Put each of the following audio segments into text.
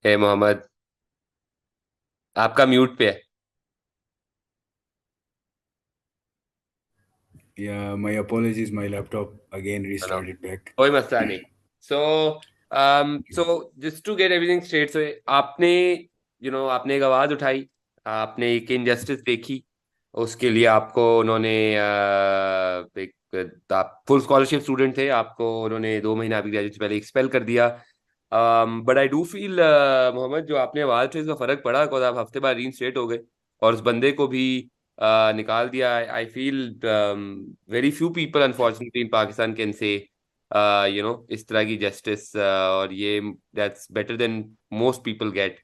हे मोहम्मद, आपका म्यूट पे है। Yeah, my apologies. My laptop again चलो, restarted back. कोई मसला नहीं। So so just to get everything straight, so आपने आपने एक आवाज उठाई, आपने एक इनजस्टिस देखी, उसके लिए आपको उन्होंने एक आप फुल स्कॉलरशिप स्टूडेंट थे, आपको उन्होंने 2 महीना अभी ग्रेजुएट से पहले एक्सपेल कर दिया। But I do feel Mohammad, जो आपने आवाज उठाई उसका फर्क पड़ा, बिकॉज आप हफ्ते बाद रीइंस्टेट हो गए और उस बंदे को भी निकाल दिया। I feel very few people unfortunately in Pakistan can say इस तरह की जस्टिस, और ये that's better than most people get.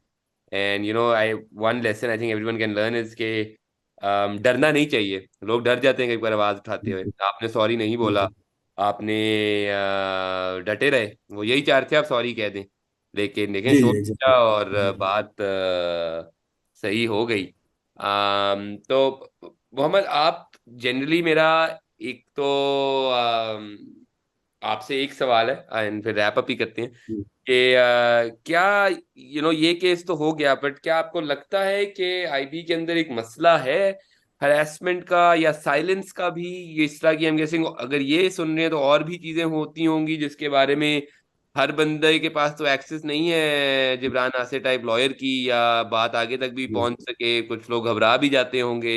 And I one lesson I think everyone can learn is के डरना नहीं चाहिए। लोग डर जाते हैं कई बार आवाज उठाते हुए। बिल्कुल आपने सॉरी नहीं बोला, बिल्कुल। आपने डटे रहे, वो यही चाहते थे आप सॉरी कह दें, लेकिन देखें जी जी सोच लिया एग्जैक्टली। और बात सही हो गई। तो मोहम्मद, आप जनरली मेरा एक तो आपसे एक सवाल है एंड फिर रैप अप ही करते हैं कि क्या ये केस तो हो गया, बट क्या आपको लगता है कि आईबी के अंदर एक मसला है हरासमेंट का या साइलेंस का भी? ये इस तरह की हम गेसिंग अगर ये सुन रहे हैं तो और भी चीजें होती होंगी जिसके बारे में हर बंदे के पास तो एक्सेस नहीं है जिब्रान आसे टाइप लॉयर की, या बात आगे तक भी जी पहुंच सके, कुछ लोग घबरा भी जाते होंगे।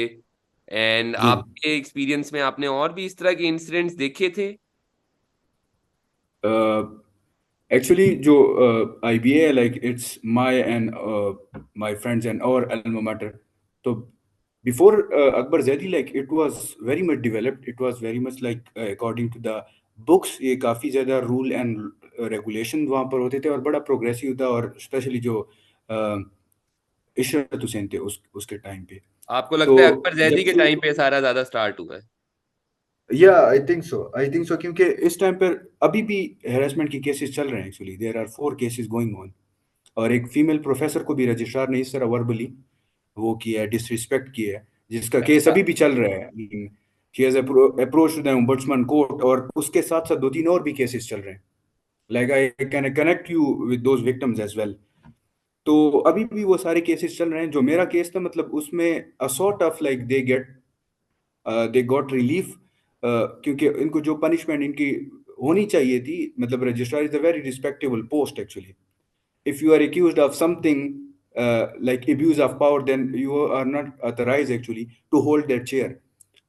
एंड जी। आपके एक्सपीरियंस में आपने और भी इस तरह के इंसिडेंट्स देखे थे? एक्चुअली जो IBA, like it's my and my friends and और अल्मा मैटर। तो before Akbar Zaidi, like it was very much developed, it was very much like according to the books. ये काफ़ी ज़्यादा रूल एंड रेगुलेशन वहाँ पर होते थे और बड़ा प्रोग्रेसिव था। और स्पेशली जो इशरत हुसैन थे उसके टाइम पे। आपको तो लगता है अकबर जब जैदी के से, टाइम पे सारा ज्यादा स्टार्ट हुआ है? या आई थिंक सो क्योंकि इस टाइम पर अभी भी हेरासमेंट की केसेस चल रहे हैं। Actually there are 4 cases going on. और एक फीमेल प्रोफेसर को भी रजिस्ट्रार ने इस तरह वर्बली वो किया है, डिसरिस्पेक्ट किया है, जिसका केस अच्छा। अभी भी चल रहा है। She has approach the ombudsman court, और उसके साथ साथ 2-3 और भी केसेस चल रहे हैं। Like I can connect you with those victims as well. तो अभी भी वो सारे केसेस चल रहे हैं। जो मेरा केस था, मतलब उसमें a sort of like they got relief, क्योंकि इनको जो पनिशमेंट इनकी होनी चाहिए थी, मतलब registrar is a very respectable post actually. If you are accused of something like abuse of power, then you are not authorized actually to hold that chair.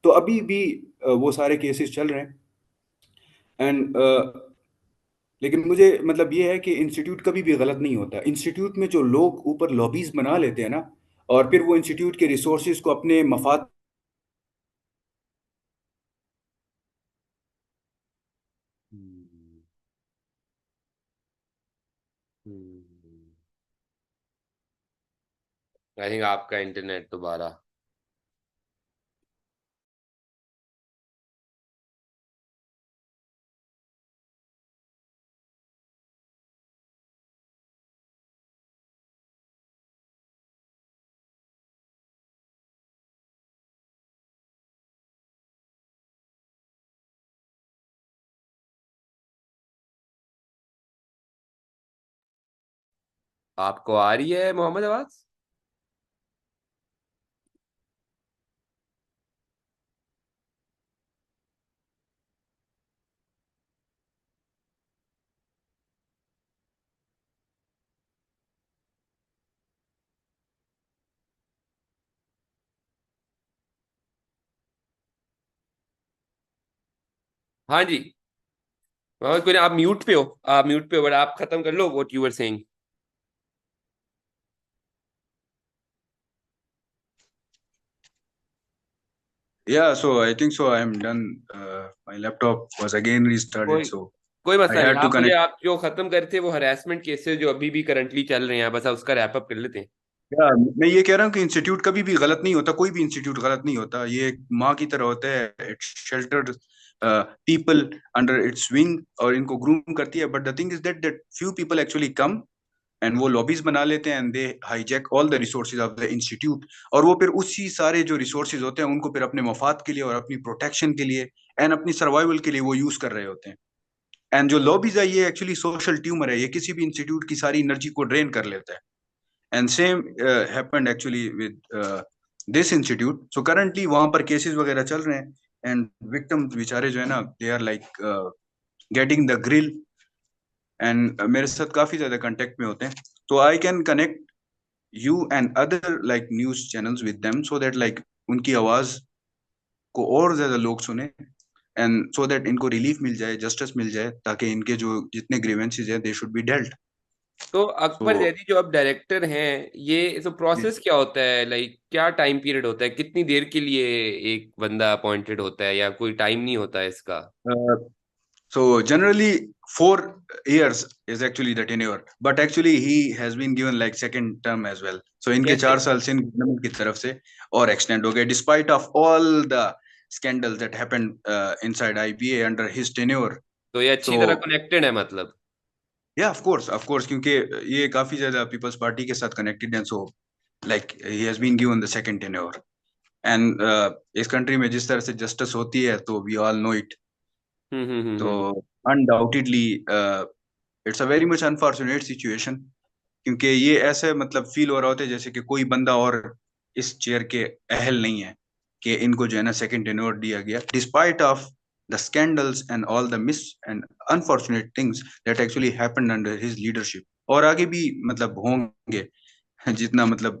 तो अभी भी वो सारे केसेस चल रहे हैं। एंड लेकिन मुझे मतलब ये है कि इंस्टीट्यूट कभी भी गलत नहीं होता। इंस्टीट्यूट में जो लोग ऊपर लॉबीज बना लेते हैं ना, और फिर वो इंस्टीट्यूट के रिसोर्सेज को अपने मफाद। हम्म। हम्म। आई थिंक आपका इंटरनेट दोबारा। आपको आ रही है मोहम्मद आवाज? हाँ जी। मोहम्मद, कोई नहीं, आप म्यूट पे हो, आप म्यूट पे हो, बट आप खत्म कर लो what you were saying. Yeah, so I think so. I am done. My laptop was again restarted, कोई so कोई I मसला नहीं। had to connect. आप जो खत्म कर थे वो हरासमेंट केसेस जो अभी भी करंटली चल रहे हैं, बस उसका रैप अप कर लेते हैं। या मैं ये कह रहा हूँ कि इंस्टीट्यूट कभी भी गलत नहीं होता, कोई भी इंस्टीट्यूट गलत नहीं होता। ये एक माँ की तरह होता है। It sheltered people under its wing और इनको ग्रूम करती है। But the thing is that few people actually come and वो लॉबीज बना लेते हैं and they hijack all the resources of the institute. और वो फिर उसी सारे जो रिसोर्सेज होते हैं उनको फिर अपने मफाद के लिए और अपनी प्रोटेक्शन के लिए एंड अपनी सर्वाइवल के लिए वो यूज कर रहे होते हैं। एंड जो लॉबीज है ये एक्चुअली सोशल ट्यूमर है, ये किसी भी इंस्टीट्यूट की सारी एनर्जी को ड्रेन कर लेता है। And same happened actually with this institute. So currently वहां पर केसेस वगैरह चल रहे हैं, एंड विक्टिम्स बेचारे जो है ना, they are like getting the grill, and मेरे साथ काफी ज्यादा कांटेक्ट में होते हैं। तो I can connect you and other like news channels with them, so that like उनकी आवाज को और ज्यादा लोग सुने, एंड सो दैट इनको रिलीफ मिल जाए, जस्टिस मिल जाए, ताकि इनके जो जितने ग्रीवेंसेस हैं दे शुड बी डेल्ट। तो सो अकबर जैदी जो अब डायरेक्टर हैं, ये तो प्रोसेस क्या होता है, लाइक क्या टाइम पीरियड होता है, कितनी देर के लिए एक बंदा अपॉइंटेड होता है, या कोई टाइम नहीं होता है इसका? so generally 4 years is actually the tenure, but actually he has been given like second term as well. So इनके कैसे? 4 साल से गवर्नमेंट की तरफ से और एक्सटेंड हो गए, despite of all the scandals that happened inside IBA under his tenure. तो ये अच्छी So तरह कनेक्टेड है मतलब? yeah, of course, क्योंकि ये काफी ज्यादा पीपल्स पार्टी के साथ कनेक्टेड है, so like he has been given the second tenure. And इस कंट्री में जिस तरह से जस्टिस होती है, तो we all know it. तो hmm. Undoubtedly it's a very much unfortunate situation, क्योंकि ये ऐसे मतलब फील हो रहा होता है जैसे कि कोई बंदा और इस चेयर के अहल नहीं है कि इनको जो है ना सेकंड टेन्योर दिया गया, despite of the scandals and all the miss and unfortunate things that actually happened under his leadership, और आगे भी मतलब होंगे, जितना मतलब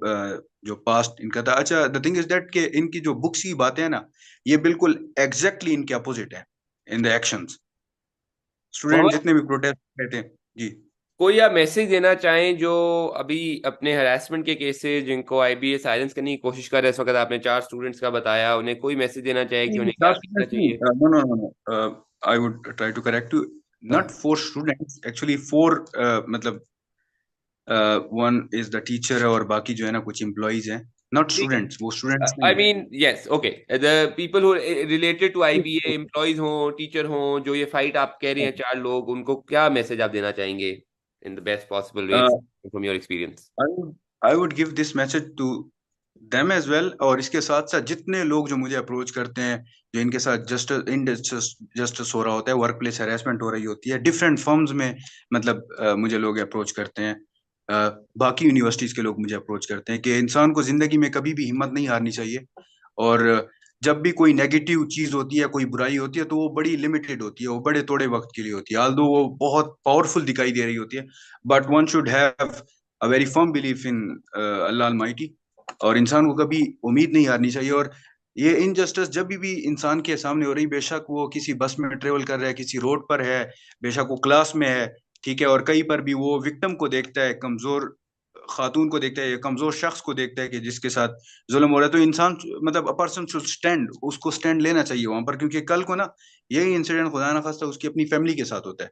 जो पास्ट इनका था। अच्छा, द थिंग इज दैट कि इनकी जो बुक्स की बातें हैं ना, ये बिल्कुल एग्जैक्टली इनके अपोजिट है in the actions. Student Mohammad, जितने भी प्रोटेस्ट कर रहे थे जी। कोई आप मैसेज देना चाहें जो अभी अपने हरासमेंट के केसेस जिनको आईबीए साइलेंस करने की कोशिश कर रहे हैं, इस वक्त आपने 4 स्टूडेंट्स का बताया, उन्हें कोई मैसेज देना चाहे कि नहीं, उन्हें क्या चार करना स्टूडेंट्स नहीं, चाहिए? No no no no, I would try to correct you, हाँ। नॉट 4 स्टूडेंट्स एक्चुअली, 4 मतलब वन इज द टीचर है और बाकी जो है ना कुछ एम्प्लॉइज हैं, नॉट ठीक है। स्टूडेंट्स, वो स्टूडेंट्स आई नहीं है। Mean yes, okay, the people who related to IBA, employees हों, टीचर हों, जो ये फाइट आप कह रहे हैं 4 लोग, उनको क्या मैसेज आप देना चाहेंगे in the best possible way from your experience? I would give this message to them as well, और इसके साथ साथ जितने लोग जो मुझे अप्रोच करते हैं, जो इनके साथ जस्टिस इनजस्टिस जस्टिस हो रहा होता है, वर्क प्लेस हैरेसमेंट हो रही होती है डिफरेंट फर्म्स में, मतलब मुझे लोग अप्रोच करते हैं, बाकी यूनिवर्सिटीज के लोग मुझे अप्रोच करते हैं कि इंसान को जिंदगी में कभी भी हिम्मत नहीं हारनी चाहिए, और जब भी कोई नेगेटिव चीज होती है, कोई बुराई होती है, तो वो बड़ी लिमिटेड होती है, वो बड़े थोड़े वक्त के लिए होती है, although वो बहुत पावरफुल दिखाई दे रही होती है, but one should have a very firm belief in Allah Almighty, और इंसान को कभी उम्मीद नहीं हारनी चाहिए। और ये इनजस्टिस जब भी इंसान के सामने हो रही, बेशक वो किसी बस में ट्रेवल कर रहा है, किसी रोड पर है, बेशक वो क्लास में है, ठीक है, और कहीं पर भी वो विक्टिम को देखता है, कमजोर खातून को देखता है या कमजोर शख्स को देखता है कि जिसके साथ जुल्म हो रहा है, तो इंसान मतलब अ पर्सन शुड स्टैंड, उसको स्टैंड लेना चाहिए वहां पर, क्योंकि कल को ना यही इंसिडेंट खुदा ना खास्ता उसकी अपनी फैमिली के साथ होता है।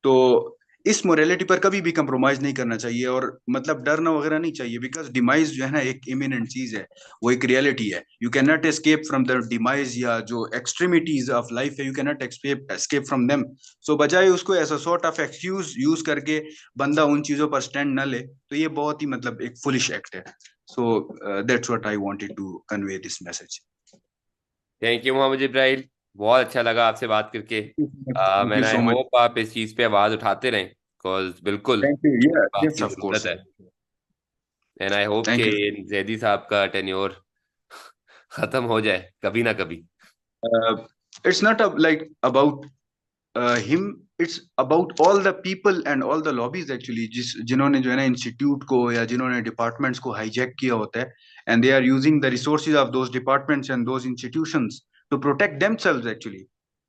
तो इस मोरालिटी पर कभी भी कंप्रोमाइज नहीं करना चाहिए, और मतलब डरना वगैरह नहीं चाहिए, बिकॉज डिमाइज जो है ना एक इमिनेंट चीज है, वो एक रियलिटी है, you can not escape from the demise, या जो एक्सट्रीमिटीज ऑफ लाइफ है, you can not escape from them. So बजाय उसको ऐसा सॉर्ट ऑफ एक्सक्यूज यूज करके बंदा उन चीजों पर स्टैंड न ले, तो ये बहुत ही मतलब एक फुलिश एक्ट है। So that's what I wanted to convey this message. Thank you Mohammad Ibrahim, बहुत अच्छा लगा आपसे बात करके। थैंक यू मैंने आई सो मच। होप आप इस चीज़ पे आवाज़ उठाते रहें, बिकॉज बिल्कुल थैंक यू, आपकी यस ऑफ ज़रूरत कोर्स। है। एंड आई होप थैंक कि यू। जैदी साहब का टेन्योर खत्म हो जाए कभी ना कभी। It's not like about him, it's about all the people and all the lobbies actually, जिन्होंने जो है ना इंस्टीट्यूट को या जिन्होंने डिपार्टमेंट्स को हाईजैक किया होता है, and they are using the resources of those departments and those institutions to protect themselves actually,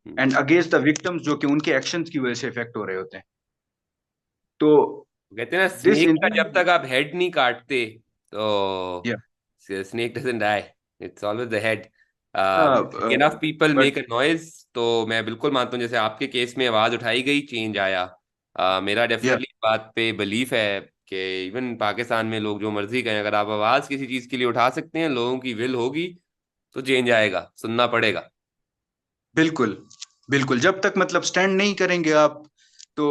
and against the victims जो कि उनके एक्शंस की वजह से इफेक्ट हो रहे होते हैं। तो कहते हैं ना, दिस स्नेक का जब इंसिडेंट, तक आप हेड नहीं काटते तो या snake doesn't die, it's always the head. Enough people but make a noise, तो मैं बिल्कुल मानता हूँ जैसे आपके केस में आवाज उठाई गई, चेंज आया। मेरा या डेफिनेटली बात पे बिलीफ है कि इवन पाकिस्तान में लोग जो मर्जी करें, अगर आप आवाज किसी चीज के लिए उठा सकते हैं, लोगों की विल होगी, तो चेंज आएगा, सुनना पड़ेगा। बिल्कुल, बिल्कुल, जब तक मतलब स्टैंड नहीं करेंगे आप, तो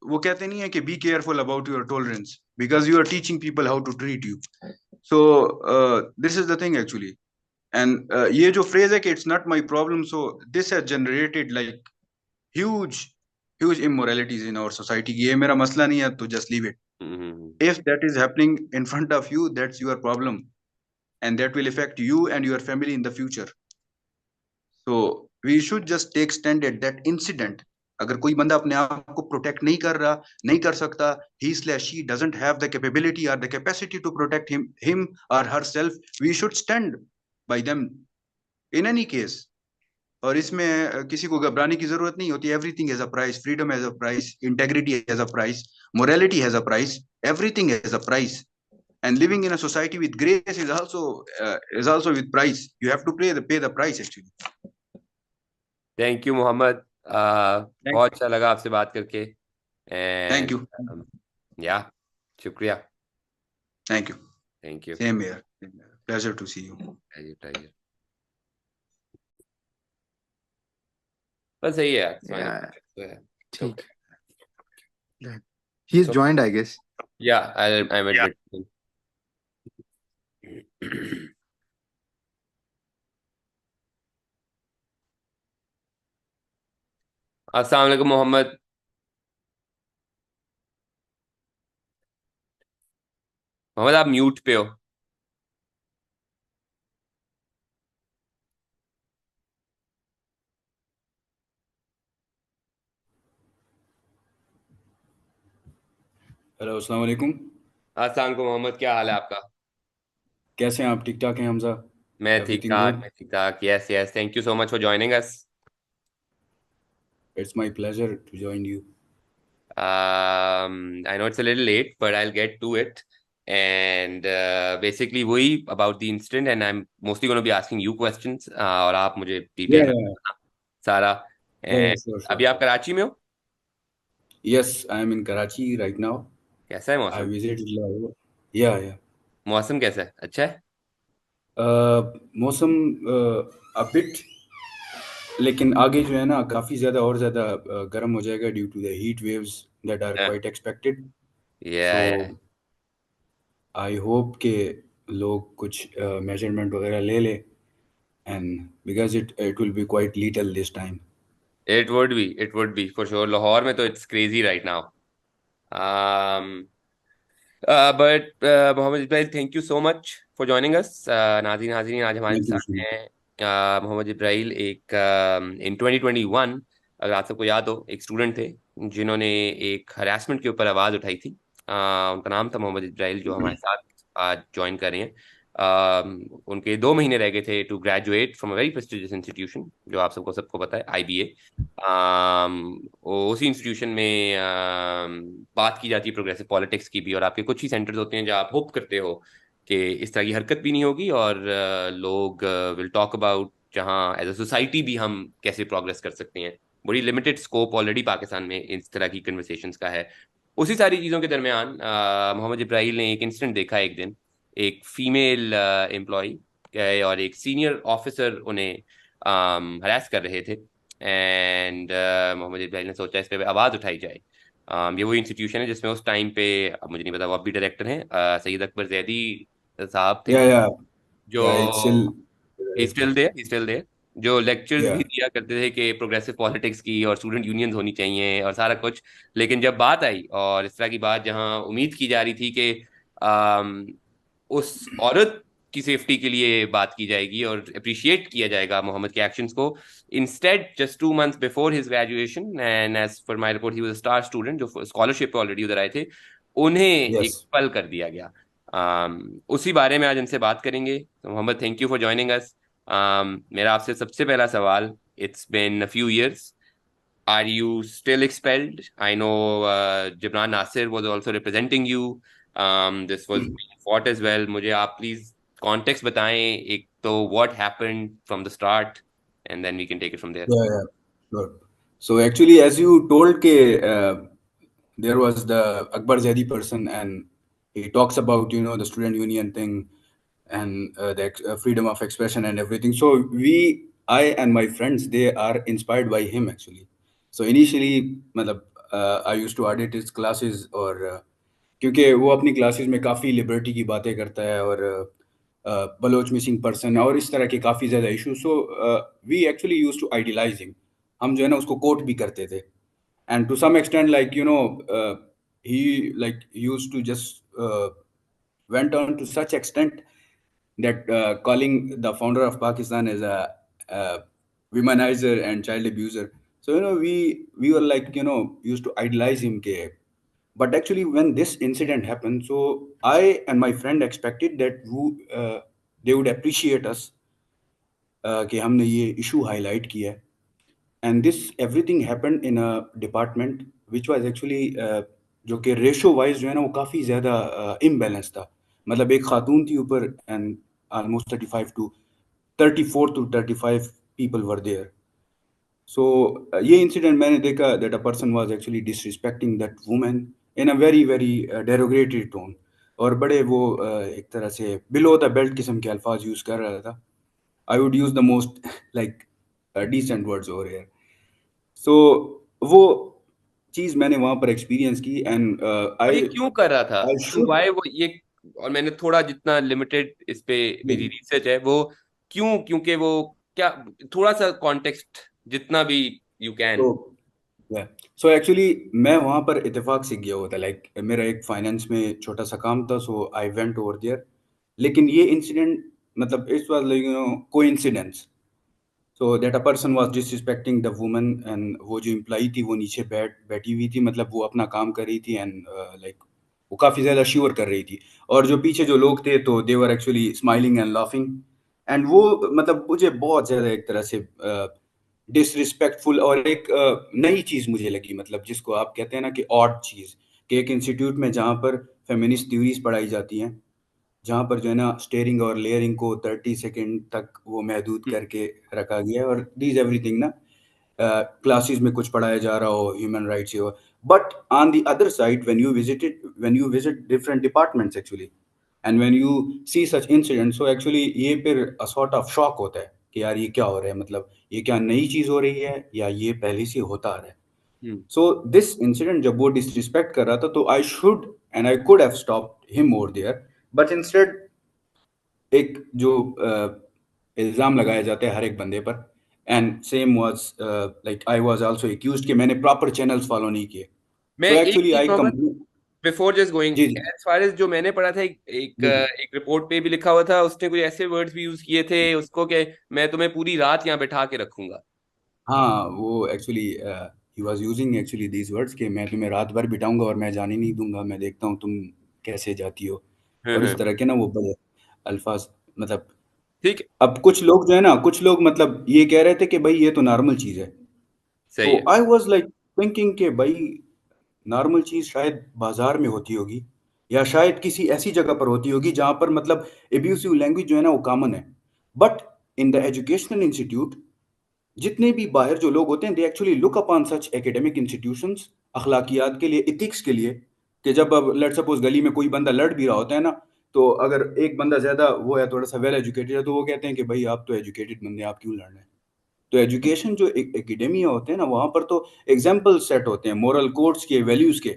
वो कहते नहीं है कि be careful about your tolerance because you are teaching people how to treat you. So this is the thing actually, and ये जो फ्रेज है कि it's not my problem, so this has generated like huge huge immoralities in our society कि ये मेरा मसला नहीं है, तो just leave it. Hmm. If that is happening in front of you, that's your problem, and that will affect you and your family in the future. So we should just take stand at that incident. अगर कोई बंदा अपने आप को protect नहीं कर रहा, नहीं कर सकता, he slash she doesn't have the capability or the capacity to protect him or herself, we should stand by them in any case. और इसमें किसी को घबराने की जरूरत नहीं होती. Everything has a price, freedom has a price, integrity has a price, morality has a price, everything has a price. And living in a society with grace is also with price. You have to pay the price actually. Thank you Mohammad, Thank बहुत अच्छा लगा आपसे बात करके. thank and you. या शुक्रिया. Thank you. Thank you. Same here. Pleasure to see you. Pleasure. बस सही है यार. Yeah, तो है. ठीक. He's So, joined, I guess. yeah, I'm Yeah. admitting. अस्सलाम वालेकुम मोहम्मद. मोहम्मद आप म्यूट पे हो. हेलो, अस्सलाम वालेकुम. अस्सलाम वालेकुम मोहम्मद, क्या हाल है आपका? कैसे हैं आप? ठीक ठाक हैं हमजा? मैं ठीक Everything ठाक, good? मैं ठीक ठाक. Yes yes, thank you so much for joining us. It's my pleasure to join you. I know it's a little late, but I'll get to it. And basically, वही about the incident, and I'm mostly going to be asking you questions. और आप मुझे Yeah, detail में yeah, बताना सारा. yeah, And sure, अभी sure. आप कराची में हो? Yes, I am in Karachi right now. कैसा है I मौसम? visited Lahore. Yeah, yeah. मौसम कैसा है? अच्छा है? मौसम a bit, लेकिन आगे जो है ना काफ़ी ज़्यादा और ज़्यादा गर्म हो जाएगा due to the heat waves that are Yeah, quite expected. So yeah. I hope के लोग कुछ मेजरमेंट वगैरह ले ले, and because it will be quite little this time. It would be for sure. Lahore में तो it's crazy right now. Um, but Mohammad Ibrahim, thank you so much for joining us. नाज़रीन हाज़रीन, आज हमारे थैंक यू. साथ हैं मोहम्मद इब्राहिम. एक इन 2021, अगर आप सबको याद हो, एक स्टूडेंट थे जिन्होंने एक हरासमेंट के ऊपर आवाज़ उठाई थी. उनका नाम था मोहम्मद इब्राहिम, जो हमारे साथ आज ज्वाइन कर रहे हैं. उनके 2 महीने रह गए थे to graduate from a very prestigious institution, जो आप सबको पता है, IBA. उसी इंस्टीट्यूशन में बात की जाती है प्रोग्रेसिव पॉलिटिक्स की भी, और आपके कुछ ही सेंटर्स होते हैं जहाँ आप होप करते हो कि इस तरह की हरकत भी नहीं होगी, और लोग विल टॉक अबाउट जहाँ एज अ सोसाइटी भी हम कैसे प्रोग्रेस कर सकते हैं. बड़ी लिमिटेड स्कोप ऑलरेडी पाकिस्तान में इस तरह की कन्वर्सेशंस का है. उसी सारी चीज़ों के दरमियान मोहम्मद इब्राहिम ने एक इंसिडेंट देखा एक दिन. एक फीमेल एम्प्लॉय और एक सीनियर ऑफिसर उन्हें हरास कर रहे थे. एंड मोहम्मद इब्राहिम ने सोचा इस पे आवाज़ उठाई जाए. ये वो इंस्टीट्यूशन है जिसमें उस टाइम पे, अब मुझे नहीं पता, वो अब भी डायरेक्टर हैं, सईद अकबर जैदी साहब थे, या या जो या it's still. He still there, जो लेक्चर्स या भी दिया करते थे कि प्रोग्रेसिव पॉलिटिक्स की और स्टूडेंट यूनियंस होनी चाहिए और सारा कुछ. लेकिन जब बात आई, और इस तरह की बात जहां उम्मीद की जा रही थी कि उस औरत की सेफ्टी के लिए बात की जाएगी और अप्रिशिएट किया जाएगा मोहम्मद के एक्शंस को, instead just 2 months before his graduation, and as for my report he was a star student जो स्कॉलरशिप पे ऑलरेडी उधर आए थे, उन्हें यस. एक पल कर दिया गया. उसी बारे में आज इनसे बात करेंगे. तो Mohammad, thank you for joining us. मेरा आपसे सबसे पहला सवाल, it's been a few years, are you still expelled? I know Jibran Nasir was also representing you. This was being fought as well. मुझे आप प्लीज कॉन्टेक्स्ट बताएं. एक तो what happened from the start, and then we can take it from there. Yeah, yeah, sure. So actually, as you told, there was the Akbar Zaidi person, and he talks about the student union thing, and the freedom of expression and everything. So I and my friends, they are inspired by him actually. So initially, मतलब I used to audit his classes, और क्योंकि वो अपनी classes में काफ़ी liberty की बातें करता है, और बलोच मिसिंग पर्सन और इस तरह के काफ़ी ज़्यादा issue. So we actually use to idealise him. हम जो है ना उसको कोट भी करते थे. and to some extent, like, he like used to just went on to such extent that calling the founder of Pakistan as a womanizer and child abuser. So we were like, used to idolize him ke. But actually when this incident happened, so I and my friend expected that they would appreciate us कि हमने ये issue highlight किया है. And this everything happened in a department which was actually जो कि ratio wise जो है ना वो काफ़ी ज़्यादा इम्बैलेंस था. मतलब एक खातून थी ऊपर and almost 34 to 35 people were there. So ये इंसिडेंट मैंने देखा that a person was actually disrespecting that woman in a very very derogatory tone. और बड़े वो एक तरह से below the belt किस्म के अल्फाज यूज़ कर रहा था. I would use the most like decent words over here. So वो चीज मैंने वहां पर एक्सपीरियंस की एंड और ये आई क्यों कर रहा था, आई क्यों, शुड. वाई वो ये? और मैंने थोड़ा जितना लिमिटेड इस पे मेरी रिसर्च है वो, क्यों, क्योंकि वो क्या, थोड़ा सा कॉन्टेक्स्ट जितना भी यू तो कैन। सो एक्चुअली मैं वहां पर इत्तेफाक से गया हुआ था. लाइक मेरा एक फाइनेंस में छोटा सा काम था, सो आई वेंट ओवर देयर. लेकिन ये इंसिडेंट मतलब it was like coincidence. So that a person was disrespecting the woman and वो जो एम्प्लॉई थी वो नीचे बैठी हुई थी. मतलब वो अपना काम कर रही थी एंड लाइक वो काफ़ी ज़्यादा श्योर कर रही थी. और जो पीछे जो लोग थे तो they were actually smiling and laughing. And वो मतलब मुझे बहुत ज़्यादा एक तरह से डिसरिस्पेक्टफुल और एक नई चीज़ मुझे लगी. मतलब जिसको आप कहते हैं ना कि ऑड चीज़, कि एक इंस्टीट्यूट में जहाँ पर फेमिनिस्ट थ्योरीज पढ़ाई जाती हैं, जहाँ पर जो है ना स्टेयरिंग और लेयरिंग को 30 सेकेंड तक वो महदूद करके रखा गया है. और दीज एवरीथिंग ना क्लासेस में कुछ पढ़ाया जा रहा हो ह्यूमन राइट्स हो. But on the other side when you visit different departments actually and when you see such incident, so actually ये फिर सॉर्ट ऑफ शॉक होता है कि यार ये क्या हो रहा है. मतलब ये क्या नई चीज हो रही है या ये पहले से होता आ रहा है. हम्म। सो दिस इंसिडेंट जब वो डिसरिस्पेक्ट कर रहा था तो I should and I could have stopped him over there. But instead एक जो इल्ज़ाम लगाया जाता है हर एक बंदे पर, and same was like I was also accused कि मैंने प्रॉपर चैनल्स फॉलो नहीं किए. मैं सो एक एक्चुअली चीज I Mohammad, complete. Before just going, जी जी. एज फार एज जो मैंने पढ़ा था, जी जी. एक रिपोर्ट पे भी लिखा हुआ था, उसने कुछ ऐसे वर्ड्स भी यूज किए थे उसको कि मैं तुम्हें पूरी रात यहाँ बैठा के रखूंगा। हाँ वो actually he was using actually these words कि मैं तुम्हें रात भर बिठाऊंगा और मैं जाने नहीं दूंगा, मैं देखता हूँ तुम कैसे जाती हो. हाँ और हाँ। इस तरह के ना वो बड़े अल्फाज. मतलब ठीक है। अब कुछ लोग जो है ना, कुछ लोग मतलब ये कह रहे थे कि भाई ये तो नॉर्मल चीज़ है. सही तो है। आई वाज लाइक थिंकिंग कि भाई नॉर्मल चीज़ शायद बाजार में होती होगी या शायद किसी ऐसी जगह पर होती होगी जहाँ पर मतलब एब्यूसिव लैंग्वेज जो है ना वो कॉमन है. But in the educational institute जितने भी बाहर जो लोग होते हैं they actually look upon such academic institutions अखलाकियात के लिए, एथिक्स के लिए. कि जब अब लेट सपोज गली में कोई बंदा लड़ भी रहा होता है ना, तो अगर एक बंदा ज्यादा वो है, थोड़ा सा वेल एजुकेटेड है, तो वो कहते हैं कि भाई आप तो एजुकेटेड बंदे हैं, आप क्यों लड़ रहे हैं. तो एजुकेशन जो एकेडेमिया होते हैं ना वहां पर तो एग्जाम्पल सेट होते हैं मोरल कोड्स के, वैल्यूज के.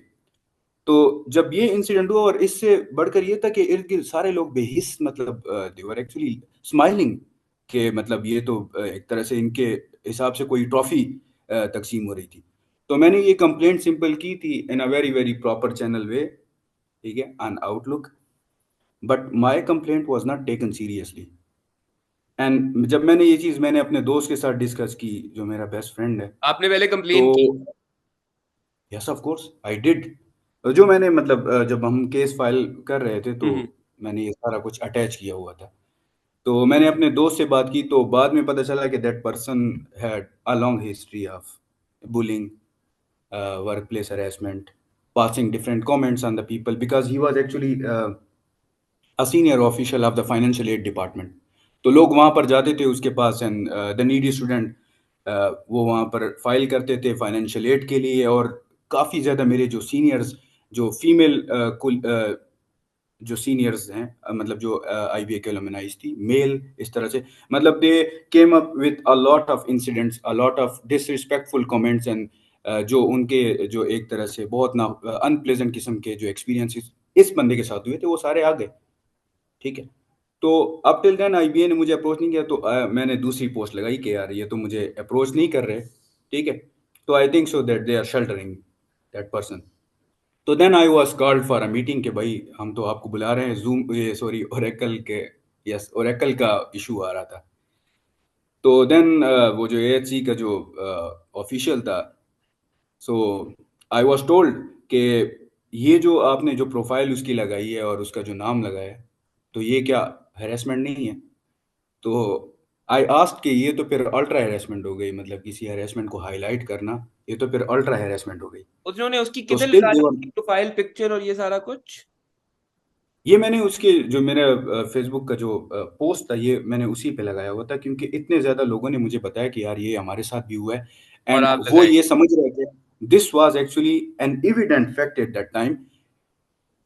तो जब ये इंसिडेंट हुआ और इससे बढ़कर ये था कि इर्द गिर्द सारे लोग बेहिस मतलब दे वर एक्चुअली स्माइलिंग कि मतलब ये तो एक तरह से इनके हिसाब से कोई ट्रॉफी तकसीम हो रही थी. तो मैंने ये कंप्लेंट सिंपल की थी in a very very proper channel way. ठीक है, on outlook. But my complaint was not taken seriously. And जब मैंने ये चीज़ मैंने अपने दोस्त के साथ डिस्कस की जो मेरा बेस्ट फ्रेंड है. आपने पहले तो कंप्लेन की? Yes of course I did. जो मैंने मतलब जब हम केस फाइल कर रहे थे तो हम्म। मैंने ये सारा कुछ अटैच किया हुआ था. तो मैंने अपने दोस्त से बात की तो बाद में पता चला कि that person had a long history of bullying, work place harassment, passing different comments on the people because he was actually a senior official of the financial aid department. तो लोग वहाँ पर जाते थे उसके पास एंड द नीडी स्टूडेंट वो वहाँ पर फाइल करते थे फाइनेंशियल एड के लिए. और काफ़ी ज़्यादा मेरे जो सीनियर्स जो फीमेल जो सीनियर्स हैं मतलब जो आईबीए के एलुमनाइज थी मेल इस तरह से, मतलब they came up with a lot of incidents, a lot of disrespectful comments and जो उनके जो एक तरह से बहुत ना अनप्लेजेंट किस्म के जो एक्सपीरियंसेस इस बंदे के साथ हुए थे वो सारे आ गए. ठीक है. तो अब टिल देन आईबीए ने मुझे अप्रोच नहीं किया तो मैंने दूसरी पोस्ट लगाई कि यार ये तो मुझे अप्रोच नहीं कर रहे. ठीक है. तो I think so that they are sheltering that person. तो then I was called for a meeting कि भाई हम तो आपको बुला रहे हैं जूम, ये सॉरी ओरेकल के, यस ओरेकल का इशू आ रहा था। तो देन वो जो एएचसी का जो ऑफिशियल था, सो आई वाज टोल्ड कि ये जो आपने जो प्रोफाइल उसकी लगाई है और उसका जो नाम लगाया है, तो ये क्या हैरेसमेंट नहीं है? तो आई आस्क्ड कि ये तो फिर अल्ट्रा हैरेसमेंट हो गई, मतलब किसी हैरेसमेंट को हाईलाइट करना, ये तो फिर अल्ट्रा हैरेसमेंट हो गई। उन्होंने उसकी तो किधर स्टिल लगा देवर, दी प्रोफाइल पिक्चर और ये सारा कुछ? ये मैंने उसके जो मेरा फेसबुक का जो पोस्ट था, ये मैंने उसी पे लगाया हुआ था, क्योंकि इतने ज्यादा लोगों ने मुझे बताया कि यार ये हमारे साथ भी हुआ है। और एंड आप वो लगाएंगे? ये समझ रहे थे, this was actually an evident fact eight that time.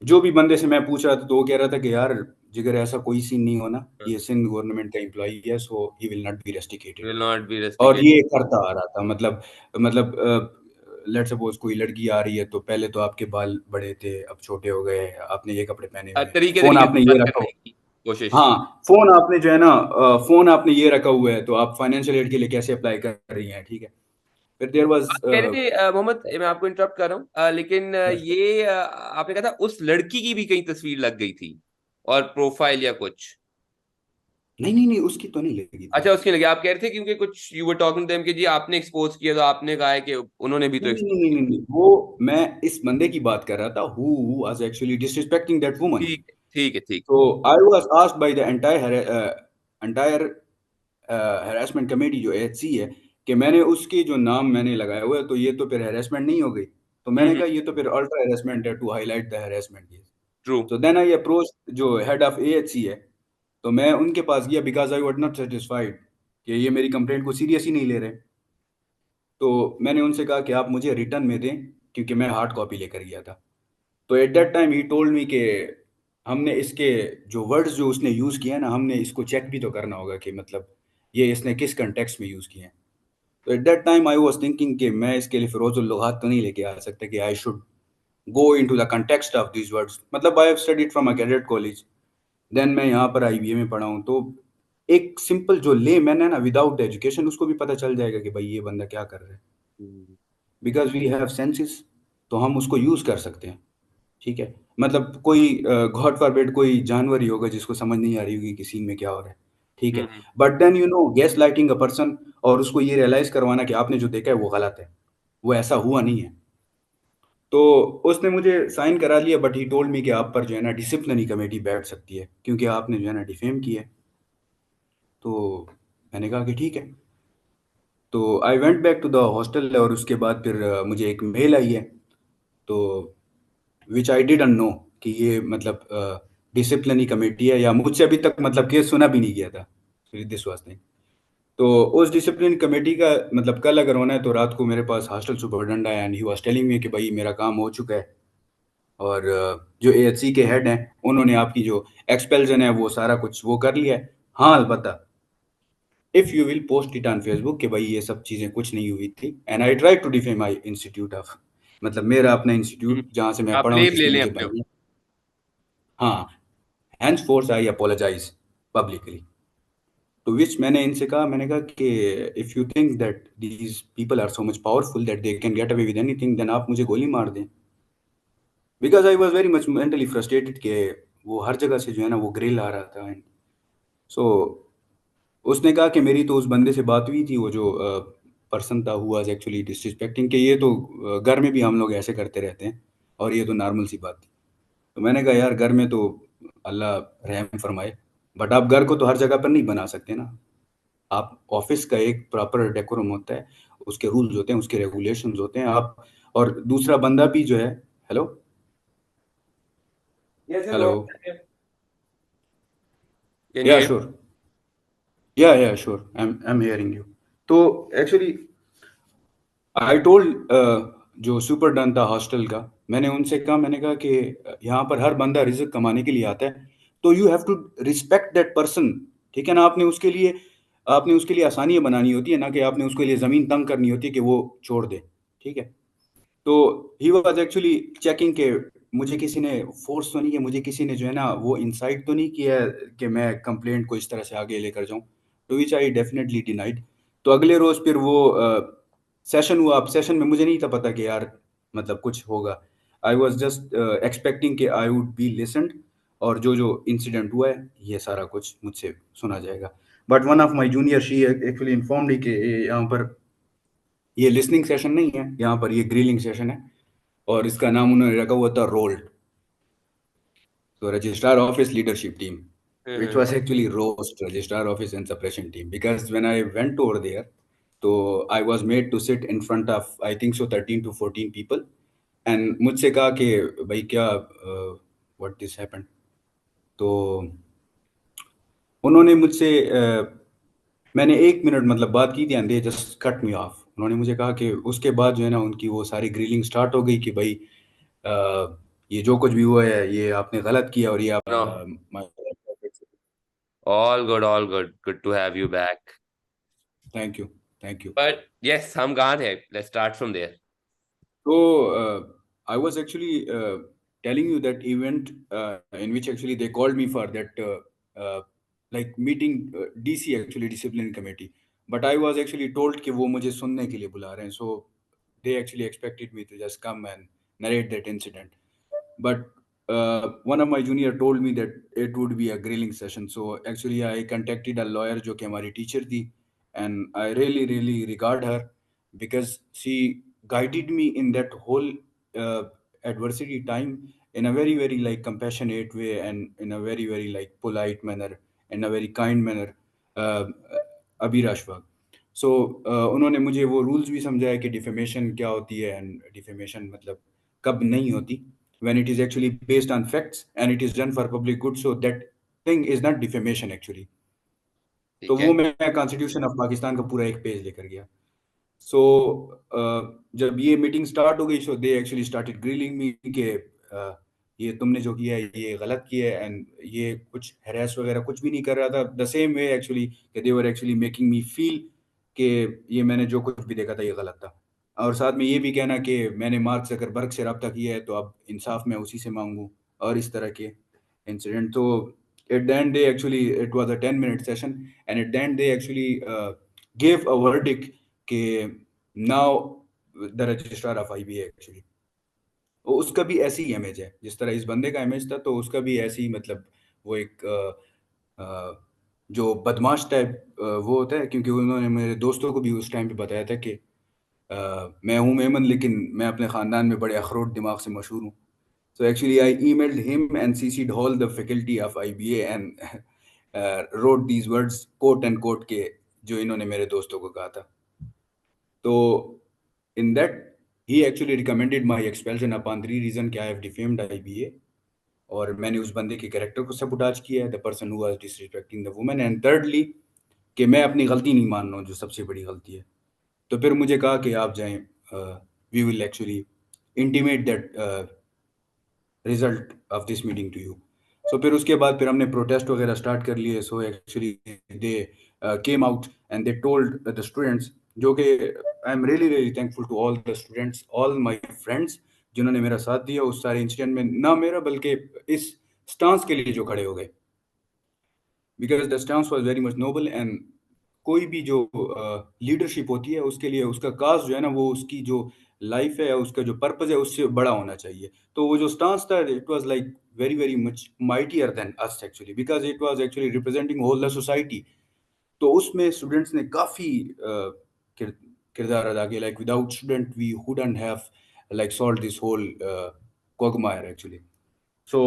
जो भी बंदे से मैं पूछ रहा था तो वो कह रहा था कि यार जिगर ऐसा कोई सीन नहीं होना, ये सिंध गवर्नमेंट का एम्प्लॉई है, so he will not be rusticated. Will not be और रेस्टिकेट। ये करता आ रहा था, मतलब लेट सपोज कोई लड़की आ रही है तो पहले तो आपके बाल बड़े थे, अब छोटे हो गए, आपने ये कपड़े पहने हुए हैं, तरीके फोन तरीके से आपने बात ये रखा करने हुआ, की कोशिश। हाँ फोन आपने जो है ना, फोन आपने ये रखा हुआ है, तो आप फाइनेंशियल एड के लिए कैसे अप्लाई कर रही हैं, ठीक है। फिर देयर वाज, आप कह रहे थे मोहम्मद, मैं आपको इंटरप्ट कर रहा हूँ, लेकिन ये आपने कहा था उस लड़की की भी कहीं तस्वीर लग गई थी और प्रोफाइल या कुछ? नहीं नहीं नहीं, उसकी तो नहीं लगी थी। अच्छा, उसकी लगी। आप कह रहे थे क्योंकि कुछ यू वर टॉकिंग देम कि जी आपने एक्सपोज किया, तो आपने कहा है कि उन्होंने भी तो नहीं नहीं एक्सपोज नहीं किया। नहीं नहीं, वो मैं इस बंदे की बात कर रहा था who was actually disrespecting that woman. ठीक है, ठीक है, ठीक। So I was asked by the entire harassment committee जो एचसी है, कि मैंने उसके जो नाम मैंने लगाया हुआ है, तो ये तो फिर harassment नहीं हो गई? तो मैंने हम्म। कहा ये तो फिर अल्ट्रा harassment है, to highlight the harassment case. True. So then I approached जो हेड ऑफ एएचसी है, तो मैं उनके पास गया because I was not satisfied कि ये मेरी कंप्लेंट को सीरियस ही नहीं ले रहे। तो मैंने उनसे कहा कि आप मुझे रिटर्न में दें, क्योंकि मैं हार्ड कॉपी लेकर गया था। तो at that time he told me कि हमने इसके जो वर्ड्स जो उसने यूज़ किए हैं ना, हमने इसको चेक भी तो करना होगा कि मतलब ये इसने किस कंटेक्स्ट में यूज़ किए हैं। तो at that time I was thinking कि मैं इसके लिए फिरोजुल लुगात तो नहीं लेके आ सकता, कि I should go into the context of these words. मतलब I have studied from a cadet college, then मैं यहाँ पर आईबीए में पढ़ा हूँ, तो एक सिंपल जो ले मैन है ना, विदाउट एजुकेशन, उसको भी पता चल जाएगा कि भाई ये बंदा क्या कर रहा है। बिकॉज वी हैव सेंसेस, तो हम उसको यूज़ कर सकते हैं, ठीक है। मतलब कोई गॉड फॉरबिड कोई जानवर ही होगा जिसको समझ नहीं आ रही होगी कि सीन में क्या हो रहा है, ठीक है। Hmm. But then you know gas lighting a person, और उसको ये रियलाइज करवाना कि आपने जो देखा है वो गलत है, वो ऐसा हुआ नहीं है। तो उसने मुझे साइन करा लिया, बट ही टोल्ड मी कि आप पर जो है ना डिसिप्लिनरी कमेटी बैठ सकती है, क्योंकि आपने जो है ना डिफेम किया है। तो मैंने कहा कि ठीक है। तो I went back to the hostel, और उसके बाद फिर मुझे एक मेल आई है, तो विच आई डिडंट नो कि ये मतलब डिसिप्लिनरी कमेटी है, या मुझसे अभी तक मतलब केस सुना भी नहीं गया था, दिस वाज थिंग। तो उस डिसिप्लिन कमेटी का मतलब कल अगर होना है, तो रात को मेरे पास हॉस्टल सुपरडेंट आया and he was telling me कि भाई मेरा काम हो चुका है, और जो एएचसी के हेड हैं उन्होंने आपकी जो एक्सपेल्जन है वो सारा कुछ वो कर लिया है। हाँ अलबत्ता, if you will post it on Facebook कि भाई ये सब चीज़ें कुछ नहीं हुई थी, and I try to defame my institute of, मतलब मेरा अपना हम्म। इंस्टीट्यूट जहाँ से मैं आप पढ़ा हूँ, ब्लेम ले जिसने लें मुझे अपने ऊपर। बनाया। हाँ, henceforth I apologize publicly। तो विच मैंने इनसे कहा, मैंने कहा कि if you think that these people are so much powerful that they can get away with anything, then आप मुझे गोली मार दें। Because I was very much mentally frustrated कि वो हर जगह से जो है ना वो ग्रिल आ रहा था। एंड सो उसने कहा कि मेरी तो उस बंदे से बात हुई थी, वो जो पर्सन था हु वाज एक्चुअली डिसरिस्पेक्टिंग, कि ये तो घर में भी हम लोग ऐसे करते रहते हैं, और ये तो नॉर्मल सी बात थी। तो मैंने कहा यार घर में तो अल्लाह रहम फरमाए, बट आप घर को तो हर जगह पर नहीं बना सकते ना। आप ऑफिस का एक प्रॉपर डेकोरम होता है, उसके रूल्स होते हैं, उसके रेगुलेशंस होते हैं। आप और दूसरा बंदा भी जो है, hello, yes yes, hello, can you या हियर? श्योर, या sure, I am hearing you. तो एक्चुअली आई टोल्ड जो सुपरडन था हॉस्टल का, मैंने उनसे कहा, मैंने कहा कि यहाँ पर हर बंदा रिस्क कमाने के लिए आता है, तो you have to respect that person, ठीक है ना। आपने उसके लिए आसानियाँ बनानी होती है ना, कि आपने उसके लिए ज़मीन तंग करनी होती है कि वो छोड़ दे, ठीक है। तो ही वाज एक्चुअली चेकिंग के मुझे किसी ने फोर्स तो नहीं है, मुझे किसी ने जो है ना वो इंसाइट तो नहीं किया है कि मैं कंप्लेंट को इस तरह से आगे लेकर जाऊं, to which I definitely denied. तो अगले रोज फिर वो सेशन हुआ। अब सेशन में मुझे नहीं था पता कि यार मतलब कुछ होगा। आई वॉज जस्ट एक्सपेक्टिंग कि आई वुड बी लिसन्ड, और जो जो इंसिडेंट हुआ है ये सारा कुछ मुझसे सुना जाएगा। But one of my junior she actually inform me कि यहाँ पर ये लिसनिंग सेशन नहीं है, यहाँ पर ये ग्रिलिंग सेशन है, और इसका नाम उन्होंने रखा हुआ था रोल्ड, तो registrar office leadership team, which hmm. was actually roast registrar office and suppression team. Because when I went over there, so I was made to sit in front of, I think so, 13 to 14 people, and मुझसे कहा कि भाई क्या what this happened, तो उन्होंने मुझसे मैंने 1 minute मतलब बात की थी, and they just cut me of. उन्होंने मुझे कहा कि उसके बाद जो है ना उनकी वो सारी ग्रिलिंग स्टार्ट हो गई कि भाई ये जो कुछ भी हुआ है ये आपने गलत किया, और ये आप know, all good, all good, good to have you back. Thank you, thank you. But yes, हम कहाँ थे? Let's start from there. So I was actually telling you that event in which actually they called me for that like meeting, DC actually discipline committee. But I was actually told कि वो मुझे सुनने के लिए बुला रहे हैं. So they actually expected me to just come and narrate that incident. But one of my junior told me that it would be a grilling session. So actually I contacted a lawyer जो कि हमारी teacher थी, and I really really regard her because she guided me in that whole uh, adversity time in a very very like compassionate way, and in a very very like polite manner, in a very kind manner. uh, अबीर अशफाक। सो उन्होंने मुझे वो rules भी समझाया कि defamation क्या होती है, एंड डिफेमेशन मतलब कब नहीं होती, when it is actually based on facts and it is done for public good, so that thing is not defamation actually। तो ठीक है। वो मैं कॉन्स्टिट्यूशन ऑफ पाकिस्तान का पूरा एक पेज लेकर गया। सो जब ये मीटिंग स्टार्ट हो गई, सो दे एक्चुअली स्टार्टेड ग्रिलिंग मी कि ये तुमने जो किया है ये गलत किया है, एंड ये कुछ हैरेस वगैरह कुछ भी नहीं कर रहा था, द सेम वे एक्चुअली कि they were actually making me feel कि ये मैंने जो कुछ भी देखा था ये गलत था। और साथ में ये भी कहना कि मैंने मार्क जकरबर्ग से रब्ता किया है तो अब इंसाफ मैं उसी से मांगू, और इस तरह के इंसिडेंट। तो at the end they actually, it was a 10-minute session, and at the end they actually gave a verdict कि now the registrar of IBA actually, वो उसका भी ऐसी ही इमेज है जिस तरह इस बंदे का इमेज था, तो उसका भी ऐसी ही मतलब वो एक जो बदमाश टाइप वो होता है, क्योंकि उन्होंने मेरे दोस्तों को भी उस टाइम पे बताया था कि मैं हूँ मेमन लेकिन मैं अपने ख़ानदान में बड़े अखरोट दिमाग से मशहूर हूँ। So actually, I emailed him and CC'd all the faculty of IBA and wrote these words quote and quote के जो इन्होंने मेरे दोस्तों को कहा था। तो in that he actually recommended my expulsion upon 3 reasons कि I have defamed IBA, और मैंने उस बंदे के कैरेक्टर को सबुटाज किया है, the person who was disrespecting the woman, and thirdly कि मैं अपनी गलती नहीं मान रहा हूँ जो सबसे बड़ी गलती है। तो फिर मुझे कहा कि आप जाएं, we will actually intimate that result of this meeting to you. So फिर उसके बाद फिर हमने प्रोटेस्ट वगैरह स्टार्ट कर लिए। So actually they came out and they told the students, जो कि I am really really thankful to all the students, all my friends जिन्होंने मेरा साथ दिया उस सारे इंसिडेंट में, ना मेरा बल्कि इस स्टांस के लिए जो खड़े हो गए, because the stance was very much noble. And कोई भी जो लीडरशिप होती है उसके लिए उसका काज जो है ना वो उसकी जो लाइफ है उसका जो पर्पज है उससे बड़ा होना चाहिए। तो वो जो स्टांस था it was like very very much mightier than us actually, because it was actually representing whole the society. तो उसमें स्टूडेंट्स ने काफी किर, किरदार अदा किया। Like without student we wouldn't have like solve this whole quagmire actually. So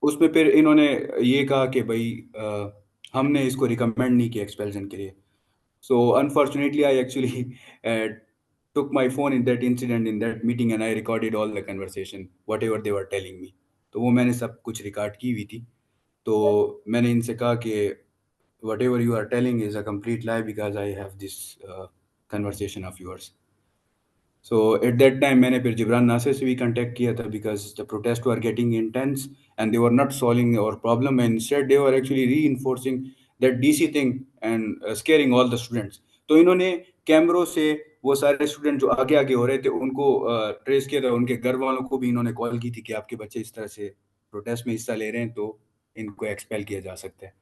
उसमें फिर इन्होंने ये कहा कि भाई हमने इसको रिकमेंड नहीं किया एक्सपेल्शन के लिए। So unfortunately, I actually took my phone in that incident in that meeting and I recorded all the conversation, whatever they were telling me. तो वो मैंने सब कुछ रिकॉर्ड की हुई थी। तो मैंने इनसे कहा कि whatever you are telling is a complete lie because I have this conversation of yours. So at that time मैंने फिर जिब्रान नासिर से भी कांटेक्ट किया था, because the protest were getting intense and they were not solving our problem, and instead they were actually reinforcing that DC thing and scaring all the students. तो इन्होंने कैमरों से वो सारे स्टूडेंट जो आगे आगे हो रहे थे उनको ट्रेस किया था, उनके घर वालों को भी इन्होंने कॉल की थी कि आपके बच्चे इस तरह से प्रोटेस्ट में हिस्सा ले रहे हैं तो इनको एक्सपेल किया जा सकता है।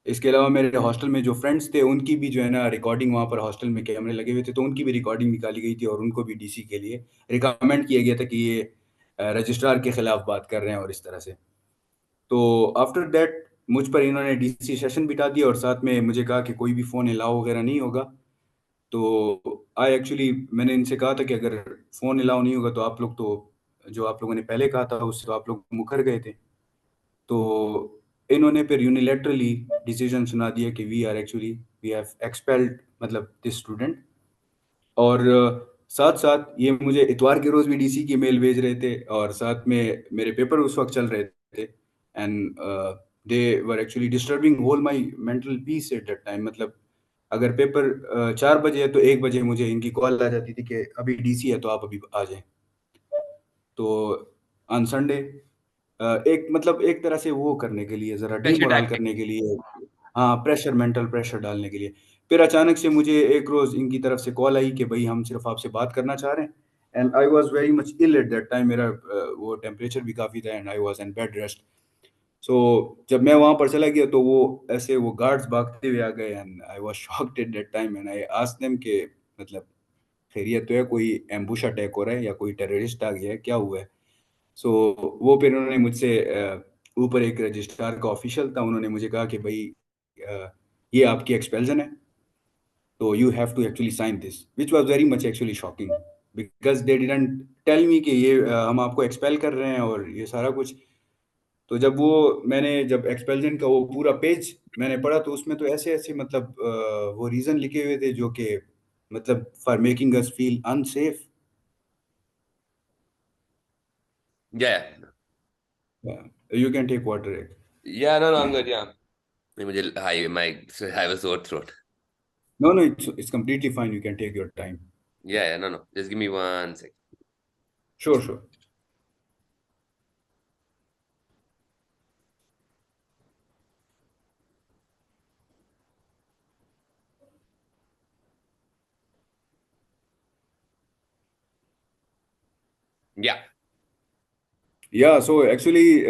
इसके अलावा मेरे हॉस्टल में जो फ्रेंड्स थे उनकी भी जो है ना रिकॉर्डिंग, वहाँ पर हॉस्टल में कैमरे लगे हुए थे तो उनकी भी रिकॉर्डिंग निकाली गई थी और उनको भी डीसी के लिए रिकमेंड किया गया था कि ये रजिस्ट्रार के खिलाफ बात कर रहे हैं और इस तरह से। तो आफ्टर दैट मुझ पर इन्होंने डीसी सेशन बिठा दिया और साथ में मुझे कहा कि कोई भी फ़ोन अलाउ वगैरह नहीं होगा। तो आई एक्चुअली मैंने इनसे कहा था कि अगर फ़ोन अलाउ नहीं होगा तो आप लोग तो जो आप लोगों ने पहले कहा था उससे तो आप लोग मुकर गए थे। तो इन्होंने फिर यूनिलैटरली डिसीजन सुना दिया कि वी हैव एक्सपेल्ड मतलब दिस स्टूडेंट। और साथ साथ ये मुझे इतवार के रोज भी डीसी की मेल भेज रहे थे और साथ में मेरे पेपर उस वक्त चल रहे थे and they were actually disturbing whole my mental peace at that time. मतलब अगर पेपर 4 बजे है तो 1 बजे मुझे इनकी कॉल आ जाती थी कि अभी डीसी है तो आप अभी आ जाएं। तो ऑन संडे एक मतलब एक तरह से वो करने के लिए ज़रा प्रेशर डीमोरल टैक्टिक। करने के लिए, हाँ प्रेशर, मेंटल प्रेशर डालने के लिए। फिर अचानक से मुझे एक रोज़ इनकी तरफ से कॉल आई कि भाई हम सिर्फ आपसे बात करना चाह रहे हैं। And I was very much ill at that time. मेरा वो टेम्परेचर भी काफ़ी था and I was in bed rest. So जब मैं वहाँ पर चला गया तो वो ऐसे वो गार्ड्स भागते हुए आ गए and I was shocked eight that time and I asked them कि मतलब खैरियत तो है, कोई एम्बुश अटैक हो रहा है या कोई टेररिस्ट आ गया है, क्या हुआ है? सो वो फिर उन्होंने मुझसे ऊपर एक रजिस्ट्रार का ऑफिशियल था, उन्होंने मुझे कहा कि भाई ये आपकी एक्सपेल्जन है तो you have to actually sign this, which was very much actually shocking because they didn't tell me कि ये हम आपको एक्सपेल कर रहे हैं और ये सारा कुछ। तो जब एक्सपेल्जन का वो पूरा पेज मैंने पढ़ा तो उसमें तो ऐसे ऐसे मतलब वो रीजन लिखे हुए थे जो कि मतलब for making us feel unsafe. Yeah you can take water. Yeah no no I am good yeah. मुझे हाई my I was sore throat. No, no, it's completely fine. You can take your time. Yeah no no just give me one second. Sure, sure. या Yeah, so actually,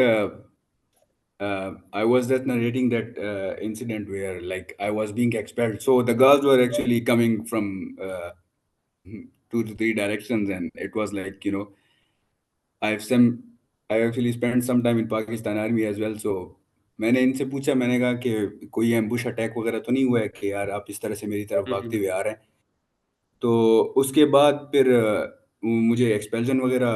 I was just narrating that incident where like I was being expelled. So the girls were actually coming from 2 to 3 directions, and it was like, I've some I actually spent some time in Pakistan Army as well. So मैंने इनसे पूछा, मैंने कहा कि कोई ambush attack वगैरह तो नहीं हुआ है कि यार आप इस तरह से मेरी तरफ भागते हुए आ रहे हैं? तो उसके बाद फिर मुझे एक्सपेल्जन वगैरह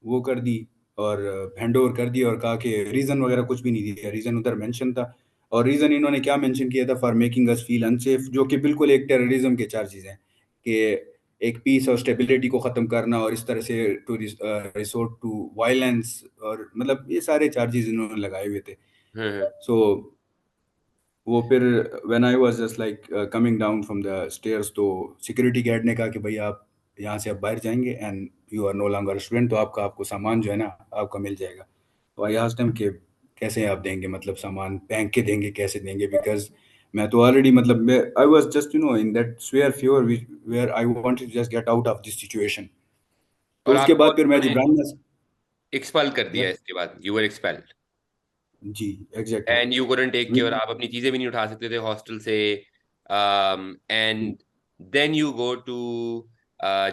वो कर दी और हैंड ओवर कर दिया और कहा कि रीज़न वगैरह कुछ भी नहीं दिया। रीज़न उधर मेंशन था और रीज़न इन्होंने क्या मेंशन किया था, for making us feel unsafe, जो कि बिल्कुल एक टेररिज्म के चार्जेस हैं कि एक पीस और स्टेबिलिटी को ख़त्म करना और इस तरह से टू रिसोर्ट टू वायलेंस, और मतलब ये सारे चार्जेस इन्होंने लगाए हुए थे। सो वो फिर when I was just like coming down from the stairs तो सिक्योरिटी गार्ड ने कहा कि भाई आप यहाँ से अब बाहर जाएंगे and you are no longer student, तो आपका आपको सामान जो है ना आपका मिल जाएगा। तो आई आस्क्ड हिम कि कैसे आप देंगे, मतलब सामान फेंक के देंगे, कैसे देंगे? बिकॉज मैं तो ऑलरेडी मतलब मैं I was just in that square fewer where I wanted to just get out of this situation. तो और उसके आपको बाद फिर मैं उन्होंने जिब्रान एक्सपेल कर दिया या इसके बाद यू वर एक्सपेल्ड जी exactly and you couldn't take care आप अपनी चीजें भी नहीं उठा सकते थे हॉस्टल से and then you go to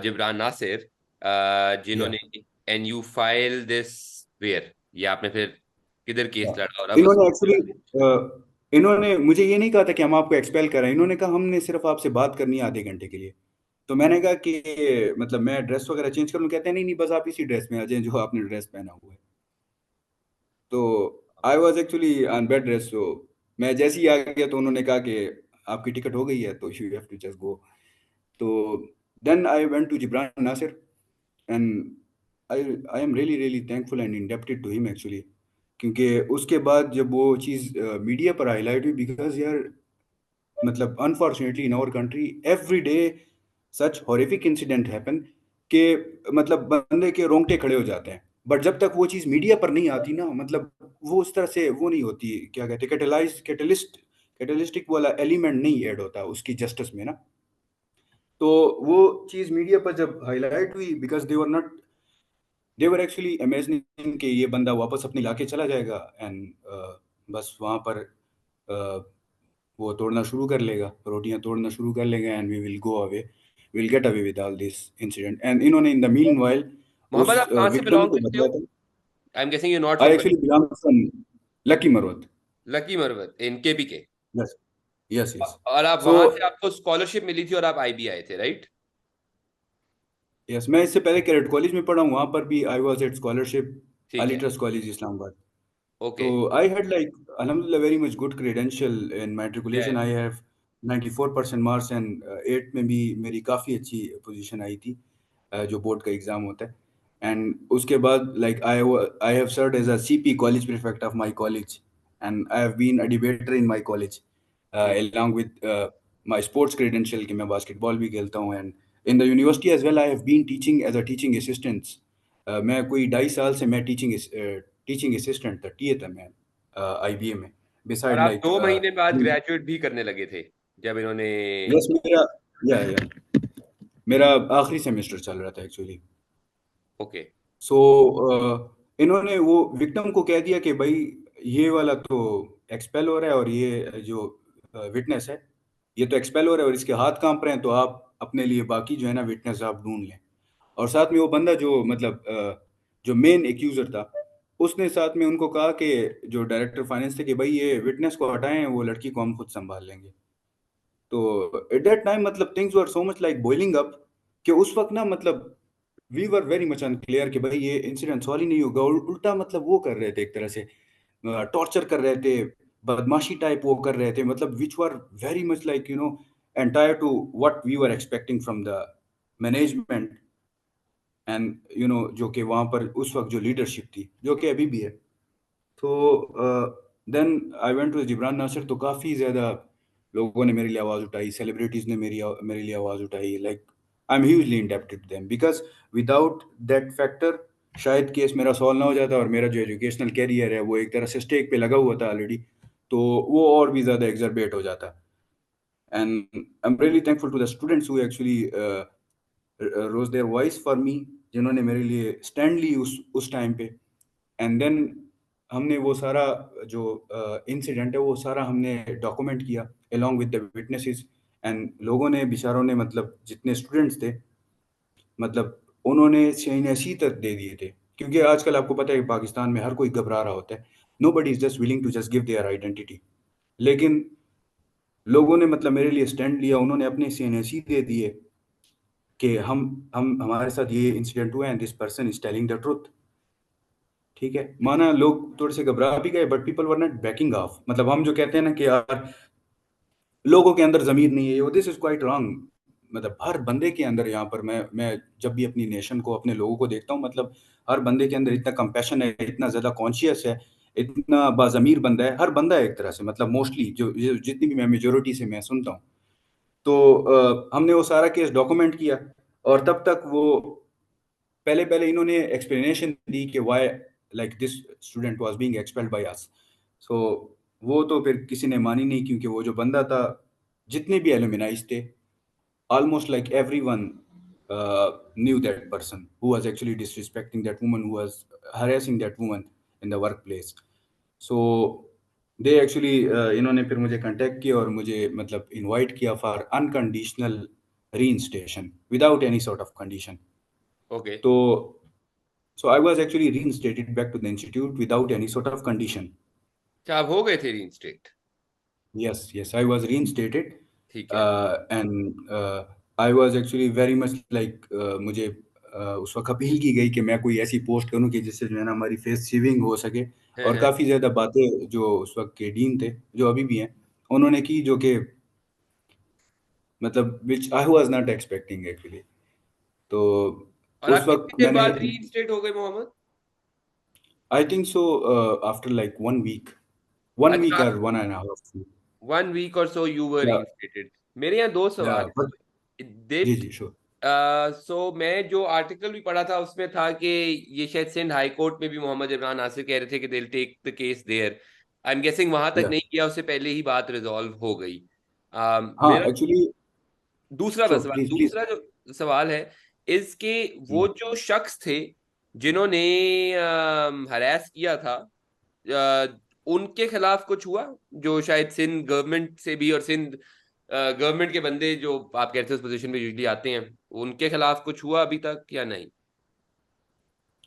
Jibran Nasir या जिन्होंने and you file this where ये आपने फिर किधर केस लड़ा और अब उस इन्होंने एक्चुअली इन्होंने मुझे ये नहीं कहा था कि हम आपको एक्सपेल कर रहे हैं, इन्होंने कहा हमने सिर्फ आपसे बात करनी है आधे घंटे के लिए। तो मैंने कहा कि मतलब मैं ड्रेस वगैरह चेंज कर लूं? कहते हैं नहीं नहीं बस आप इसी ड्रेस में आ जाएं जो आपने ड्रेस पहना हुआ है। तो I was actually on bed rest. So मैं जैसे ही आ गया तो उन्होंने कहा कि आपकी टिकट हो गई है तो you have to just go. तो then I went to Jibran Nasir and I am really really thankful and indebted to him actually, क्योंकि उसके बाद जब वो चीज़ मीडिया पर हाईलाइट हुई, बिकॉज यार मतलब unfortunately in our country every day such horrific incident happen कि मतलब बंदे के रोंगटे खड़े हो जाते हैं। बट जब तक वो चीज़ मीडिया पर नहीं आती ना, मतलब वो उस तरह से वो नहीं होती, क्या कहते हैं, कैटलिस्टिक वाला एलिमेंट नहीं ऐड होता उसकी जस्टिस में ना। तो वो चीज़ मीडिया पर जब हाईलाइट हुई, because they were actually imagining कि ये बंदा वापस अपने इलाके चला जाएगा एंड बस वहाँ पर वो तोड़ना शुरू कर लेगा, रोटियां तोड़ना शुरू कर लेगा, and we will go away, will get away with all this incident. And इन्होंने in the meanwhile Mohammad, उस आप कहाँ से विक्टिम बिलोंग को करते हो? बताया था। I am guessing you not I from actually belong from Lakki Marwat. Lakki Marwat in KP के। Yes, yes, yes. और आप सो वहां से, आपको स्कॉलरशिप मिली थी और आप आईबी आए थे, राइट? यस, मैं इससे पहले कैरेट कॉलेज में पढ़ा हूँ, वहाँ पर भी आई वाज एट स्कॉलरशिप, ठीक है। अलीट्रस college Islamabad. Okay. So I had like alhamdulillah very much good credential in matriculation. I have 94% marks and 8 में भी मेरी काफ़ी अच्छी पोजीशन आई थी, जो बोर्ड का एग्ज़ाम होता है। एंड उसके बाद like I have served as a CP college prefect of my college, and I have been a debater in my college along with my sports credential कि मैं बास्केटबॉल भी खेलता हूँ, and in the university as well I have been teaching as a teaching assistant. मैं कोई 2.5 साल से मैं टीचिंग असिस्टेंट था, टीए था मैं आईबीए में, और बिसाइड आप लाइक 2 महीने बाद ग्रेजुएट भी करने लगे थे जब इन्होंने? यस, या मेरा आखिरी सेमेस्टर चल रहा था एक्चुअली। ओके। सो इन्होंने वो विक्टिम को कह दिया कि भाई ये वाला तो एक्सपेल हो रहा है, और ये जो विटनेस है ये तो एक्सपेल हो रहा है, और इसके हाथ कांप रहे हैं, तो आप अपने लिए बाकी जो है ना विटनेस आप ढूंढ लें। और साथ में वो बंदा जो मतलब जो मेन एक्यूजर था, उसने साथ में उनको कहा कि जो डायरेक्टर फाइनेंस थे कि भाई ये विटनेस को हटाएं, वो लड़की को हम खुद संभाल लेंगे। तो एट दैट टाइम मतलब things were so much like boiling up, कि उस वक्त ना मतलब we were very much unclear कि भाई ये इंसिडेंट सॉल्व ही नहीं होगा, और उल्टा मतलब वो कर रहे थे एक तरह से, टॉर्चर कर रहे थे, बदमाशी टाइप वो कर रहे थे, मतलब which were very much like entire to what we were expecting from the management, and जो कि वहाँ पर उस वक्त जो लीडरशिप थी, जो कि अभी भी है। तो then I went to Jibran Nasir, तो काफ़ी ज़्यादा लोगों ने मेरे लिए आवाज़ उठाई, सेलिब्रिटीज़ ने मेरे लिए आवाज़ उठाई, like I am hugely indebted to them, because without that factor शायद केस मेरा सॉल्व ना हो जाता, और मेरा जो एजुकेशनल कैरियर है वो एक तरह से स्टेक पे लगा हुआ था ऑलरेडी, तो वो और भी ज़्यादा एग्जर्बेट हो जाता। And I am really thankful to the students who actually rose their voice for me, जिन्होंने मेरे लिए स्टैंड ली उस टाइम पे। एंड देन हमने वो सारा जो इंसिडेंट है वो सारा हमने डॉक्यूमेंट किया along with the witnesses, and लोगों ने बेचारों ने मतलब जितने स्टूडेंट्स थे, मतलब उन्होंने सीनियरसी तक दे दिए थे, क्योंकि आजकल आपको पता है कि पाकिस्तान में हर कोई घबरा रहा होता है, nobody is just willing to just give their identity. लेकिन लोगों ने मतलब मेरे लिए स्टैंड लिया, उन्होंने अपने सीनियरसी दे दिए कि हम हमारे साथ ये इंसिडेंट हुआ, and this person is telling the truth. ठीक है, माना लोग थोड़े से घबरा भी गए, but people were not banking of. मतलब हम जो कहते हैं ना कि यार लोगों के अंदर जमीर नहीं है, दिस इज क्वाइट रॉन्ग। मतलब हर बंदे के अंदर, यहाँ पर मैं जब भी अपनी नेशन को, अपने लोगों को देखता हूँ, मतलब हर बंदे के अंदर इतना कंपैशन है, इतना ज्यादा कॉन्शियस है, इतना बाजमीर बंदा है, हर बंदा है एक तरह से, मतलब मोस्टली जितनी भी मैं मेजोरिटी से मैं सुनता हूँ। तो हमने वो सारा केस डॉक्यूमेंट किया, और तब तक वो पहले पहले इन्होंने एक्सप्लेनेशन दी कि why like this student was being expelled by us. So वो तो फिर किसी ने मानी नहीं, क्योंकि वो जो बंदा था, जितने भी एलुमिनाइज थे, almost like everyone knew that person who was actually disrespecting that woman, who was harassing that woman in the workplace. So they actually इन्होंने फिर मुझे कांटेक्ट किया और मुझे मतलब इनवाइट किया for unconditional reinstatation without any sort of condition. Okay. तो so I was actually reinstated back to the institute without any sort of condition. क्या आप हो गए थे reinstate? Yes, yes, I was reinstated, ठीक है। and I was actually very much like मुझे उस वक्त अपील की गई कि मैं कोई ऐसी पोस्ट करूं कि जिससे जो है ना हमारी फेस सेविंग हो सके। और हैं। काफ़ी ज़्यादा बातें जो उस वक्त के डीन थे, जो अभी भी हैं, उन्होंने की, जो कि मतलब which I was not expecting actually. तो और उस आप वक्त कितनी देर मैंने बाद रीइंस्टेट हो गए Mohammad? I think so after like 1 week, 1 week अच्छा, और 1.5 वीक। 1 वीक और सो यू वर या रीइंस्टेटेड। मेरे यहाँ दो या सवाल बट हैं। जी दिस जी श्योर। सो मैं जो आर्टिकल भी पढ़ा था उसमें था कि ये शायद सिंध हाई कोर्ट में भी मोहम्मद इमरान नासिर कह रहे थे कि they will take the case there. I am guessing वहां तक या नहीं किया, उससे पहले ही बात रिजॉल्व हो गई। हाँ मेरा एक्चुअली दूसरा श्योर, बस सवाल, प्लीज प्लीज। दूसरा जो सवाल है इसके, वो जो शख्स थे जिन्होंने हरास किया था, उनके खिलाफ कुछ हुआ, जो शायद सिंध गवर्नमेंट से भी, और सिंध गवर्नमेंट के बंदे जो आप कहते हैं उस पोजीशन पे यूजली आते हैं, उनके खिलाफ कुछ हुआ अभी तक या नहीं?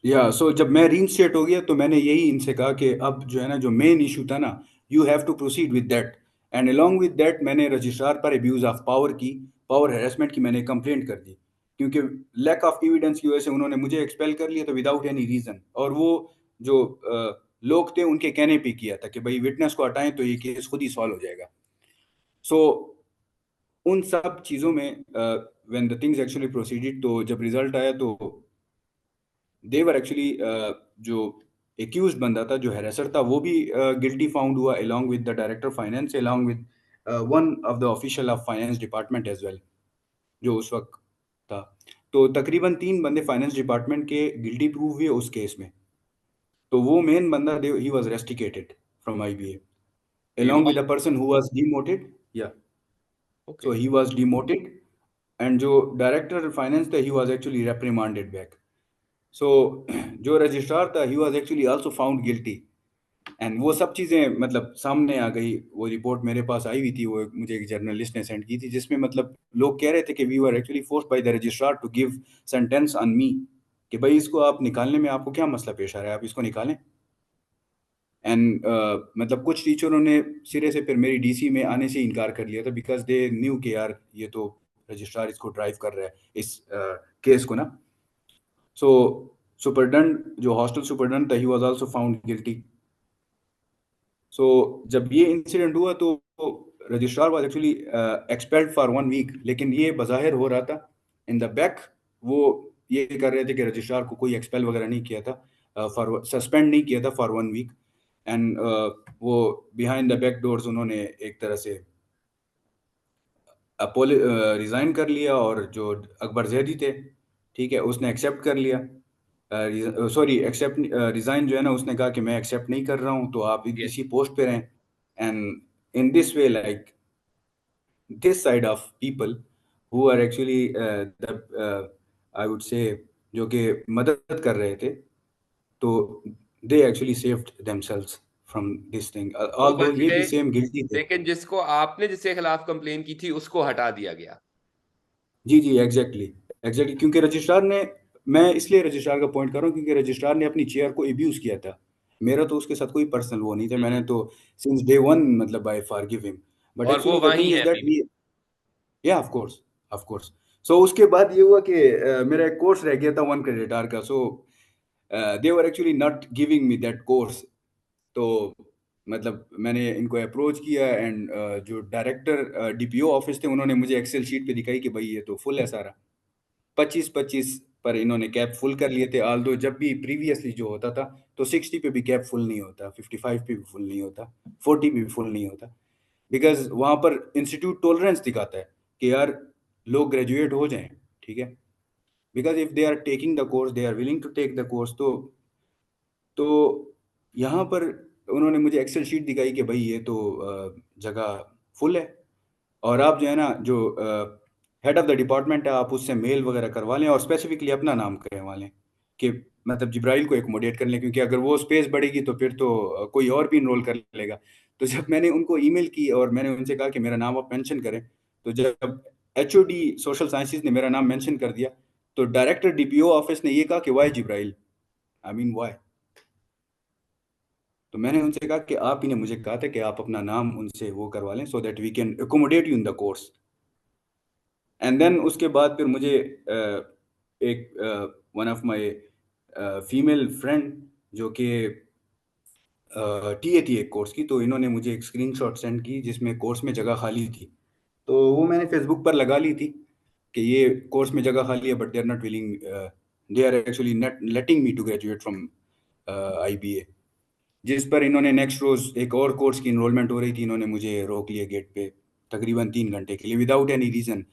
या सो जब मैं रीइंस्टेट हो गया तो मैंने यही इनसे कहा कि अब जो है ना, जो मेन इशू था ना, you have to proceed with that. And along with that मैंने रजिस्ट्रार पर अब्यूज ऑफ पावर की, पावर हैरेसमेंट की मैंने कंप्लेंट कर दी, क्योंकि लैक ऑफ एविडेंस की वजह से उन्होंने मुझे एक्सपेल कर लिया था विदाउट एनी रीजन। और वो जो लोग थे उनके कहने पे किया था कि भाई विटनेस को हटाएं तो ये केस खुद ही सॉल्व हो जाएगा। सो उन सब चीज़ों में when the things actually proceeded, तो जब रिजल्ट आया तो देवर एक्चुअली जो एक्यूज बंदा था, जो हैरेसर था, वो भी गिल्टी फाउंड हुआ along with the director finance, along with one of the official of finance department as well, जो उस वक्त था। तो तकरीबन 3 बंदे फाइनेंस डिपार्टमेंट के गिल्टी प्रूव हुए उस केस में। तो वो मेन बंदा ही वाज रेस्टिकेटेड फ्रॉम आईबीए ये along with बहुत। a person who was demoted. Yeah, okay. so he was demoted, and जो डायरेक्टर फाइनेंस था, he was actually reprimanded back. सो जो रजिस्ट्रार था, he was actually also found guilty. And वो सब चीज़ें मतलब सामने आ गई। वो रिपोर्ट मेरे पास आई हुई थी, वो मुझे एक जर्नलिस्ट ने सेंड की थी, जिसमें मतलब लोग कह रहे थे कि we were actually forced by the registrar to give sentence on me, कि भाई इसको आप निकालने में आपको क्या मसला पेश आ रहा है, आप इसको निकालें। एंड मतलब कुछ टीचरों ने सिरे से फिर मेरी डीसी में आने से इनकार कर लिया था, बिकॉज दे न्यू कि यार ये तो रजिस्ट्रार इसको ड्राइव कर रहा है इस केस को ना। सो सुपरडेंट, जो हॉस्टल सुपरडेंट था, he was also found guilty. So जब ये इंसिडेंट हुआ तो registrar was actually expelled for 1 week, लेकिन ये बज़ाहिर हो रहा था इन द बैक, वो ये कर रहे थे कि रजिस्ट्रार को कोई एक्सपेल वगैरह नहीं किया था, फॉर सस्पेंड नहीं किया था फॉर 1 वीक। एंड वो बिहाइंड द बैक डोर्स उन्होंने एक तरह से रिजाइन कर लिया, और जो अकबर जैदी थे, ठीक है, उसने एक्सेप्ट कर लिया। सॉरी, एक्सेप्ट रिजाइन जो है ना, उसने कहा कि मैं एक्सेप्ट नहीं कर रहा हूँ, तो आप यस। इसी पोस्ट पे रहें। And in this way, like this side of people who are actually the, I would say, जो कि मदद कर रहे थे, तो they actually saved themselves from this thing, वो ऑल्दो बच ये भी गए, सेम गिल्टी थे। लेकिन जिसको आपने जिसके खिलाफ कंप्लेन की थी उसको हटा दिया गया। जी जी, एग्जैक्टली एग्जैक्टली, क्योंकि रजिस्ट्रार ने, मैं इसलिए रजिस्ट्रार का पॉइंट कर रहा हूँ क्योंकि रजिस्ट्रार ने अपनी चेयर को एब्यूज किया था। मेरा तो उसके साथ कोई पर्सनल वो नहीं था, मैंने हम्म। तो सिंस डे वन मतलब आई फॉरगिव हिम। बट और वो एक्चुअली द वहीं थिंग है इज अभी दैट भी? वी, या ऑफ कोर्स, ऑफ कोर्स। सो उसके बाद ये हुआ कि मेरा एक कोर्स रह गया था 1 क्रेडिट आवर का। So they were actually not giving me that course. तो मतलब मैंने इनको अप्रोच किया, एंड जो डायरेक्टर डीपीओ ऑफिस थे, उन्होंने मुझे एक्सेल शीट पे दिखाई कि भाई ये तो फुल है सारा, 25-25 पर इन्होंने कैप फुल कर लिए थे। आल्दो जब भी प्रीवियसली जो होता था, तो 60 पे भी कैप फुल नहीं होता, 55 पे भी फुल नहीं होता, 40 पे भी फुल नहीं होता, बिकॉज वहां पर इंस्टीट्यूट टॉलरेंस दिखाता है कि यार लोग ग्रेजुएट हो जाएं, ठीक है, because if they are taking the course, they are willing to take the course. तो यहाँ पर उन्होंने मुझे एक्सेल शीट दिखाई कि भाई ये तो जगह फुल है, और आप जो है ना, जो हेड ऑफ द डिपार्टमेंट है, आप उससे मेल वगैरह करवा लें और स्पेसिफिकली अपना नाम करवा लें, कि मतलब जिब्राइल को एकोमोडेट कर लें, क्योंकि अगर वो स्पेस बढ़ेगी तो फिर तो कोई और भी इनरोल कर लेगा। तो जब मैंने उनको ईमेल की और मैंने उनसे कहा कि मेरा नाम आप मेंशन करें, तो जब एचओडी सोशल साइंसेज ने मेरा नाम मेंशन कर दिया, तो डायरेक्टर डीपीओ ऑफिस ने ये कहा कि why Jibrail, I mean why. तो मैंने उनसे कहा कि आप ही ने मुझे कहा था कि आप अपना नाम उनसे वो करवा लें, so that we can accommodate you in the course. And then उसके बाद फिर मुझे एक one of my female friend, जो कि टीए थी एक कोर्स की, तो इन्होंने मुझे एक स्क्रीनशॉट सेंड की जिसमें कोर्स में जगह खाली थी। तो वो मैंने फेसबुक पर लगा ली थी कि ये कोर्स में जगह खाली है, but they are not willing, they are actually not letting me to graduate from IBA. जिस पर इन्होंने नेक्स्ट रोज एक और कोर्स की इनरोलमेंट हो रही थी, इन्होंने मुझे रोक लिया गेट पे तकरीबन 3 घंटे के लिए विदाउट एनी रीजन।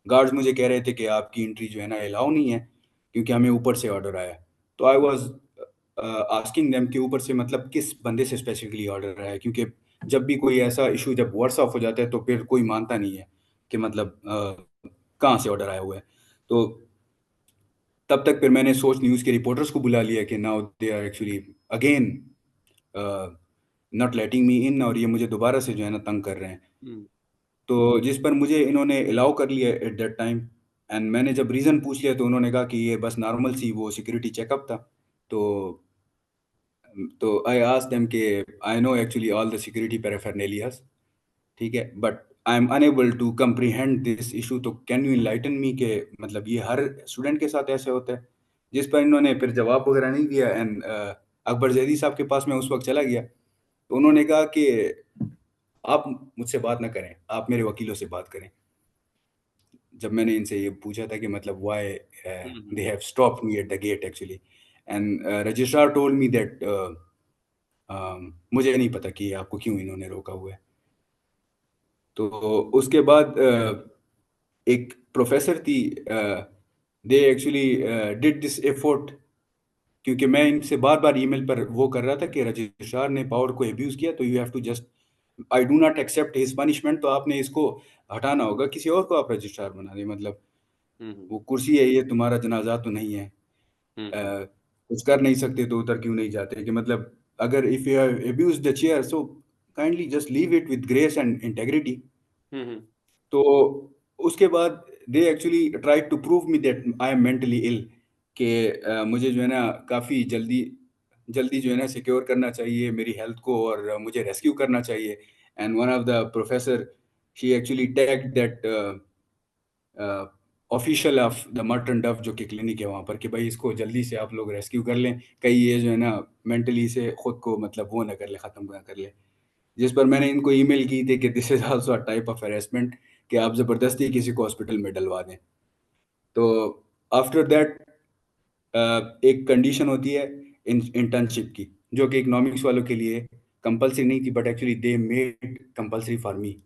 गार्ड्स मुझे कह रहे थे कि आपकी एंट्री जो है ना अलाउ नहीं है, क्योंकि हमें ऊपर से ऑर्डर आया। तो आई वाज आस्किंग देम कि ऊपर से मतलब किस बंदे से स्पेसिफिकली ऑर्डर आया, क्योंकि जब भी कोई ऐसा इशू जब वर्स ऑफ हो जाता है तो फिर कोई मानता नहीं है कि मतलब कहाँ से ऑर्डर आया हुआ है। तो तब तक फिर मैंने सोच न्यूज़ के रिपोर्टर्स को बुला लिया कि now they are actually again not letting me in, और ये मुझे दोबारा से जो है ना तंग कर रहे हैं। हम्म। तो जिस पर मुझे इन्होंने अलाउ कर लिया एट दैट टाइम। एंड मैंने जब रीज़न पूछ लिया तो उन्होंने कहा कि ये बस नॉर्मल सी वो सिक्योरिटी चेकअप था। तो आई आस्क्ड देम कि I know actually all the security paraphernalias, ठीक है, but I am unable to comprehend this issue, तो कैन यू इनलाइटन मी के मतलब ये हर स्टूडेंट के साथ ऐसे होता है। जिस पर इन्होंने फिर जवाब वगैरह नहीं दिया। एंड अकबर जैदी साहब के पास मैं उस वक्त चला गया, तो उन्होंने कहा कि आप मुझसे बात ना करें, आप मेरे वकीलों से बात करें। जब मैंने इनसे ये पूछा था कि मतलब why hmm. They have stopped me at the gate actually, and registrar told me that मुझे नहीं पता कि आपको क्यों इन्होंने रोका हुआ है। तो उसके बाद एक प्रोफेसर थी, they actually did this effort, क्योंकि मैं इनसे बार बार ईमेल पर वो कर रहा था कि रजिस्ट्रार ने पावर को एब्यूज किया, तो you have to just, I do not accept his punishment, तो आपने इसको हटाना होगा, किसी और को आप रजिस्ट्रार बना दें, मतलब हम्म। वो कुर्सी है, ये तुम्हारा जनाजा तो नहीं है। हम्म। अ, कुछ कर नहीं सकते तो उधर क्यों नहीं जाते, कि मतलब अगर if you have abuse the chair, so kindly just leave it with grace and integrity. Hmm. तो उसके बाद they actually try to prove me that I am mentally ill, कि मुझे जो है ना काफ़ी जल्दी जल्दी जो है ना सिक्योर करना चाहिए मेरी हेल्थ को, और मुझे रेस्क्यू करना चाहिए। And one of the professor, she actually tag that official of the Merton डफ, जो कि क्लिनिक है वहाँ पर, कि भाई इसको जल्दी से आप लोग रेस्क्यू कर लें, कहीं ये जो है ना मेंटली से खुद को मतलब वो ना कर ले, ख़त्म ना कर ले। जिस पर मैंने इनको ईमेल की थी कि this is also a type of harassment, कि आप ज़बरदस्ती किसी को हॉस्पिटल में डलवा दें। तो आफ्टर दैट एक कंडीशन होती है इंटर्नशिप की, जो कि इकोनॉमिक्स वालों के लिए कंपलसरी नहीं थी, but actually they made compulsory for me.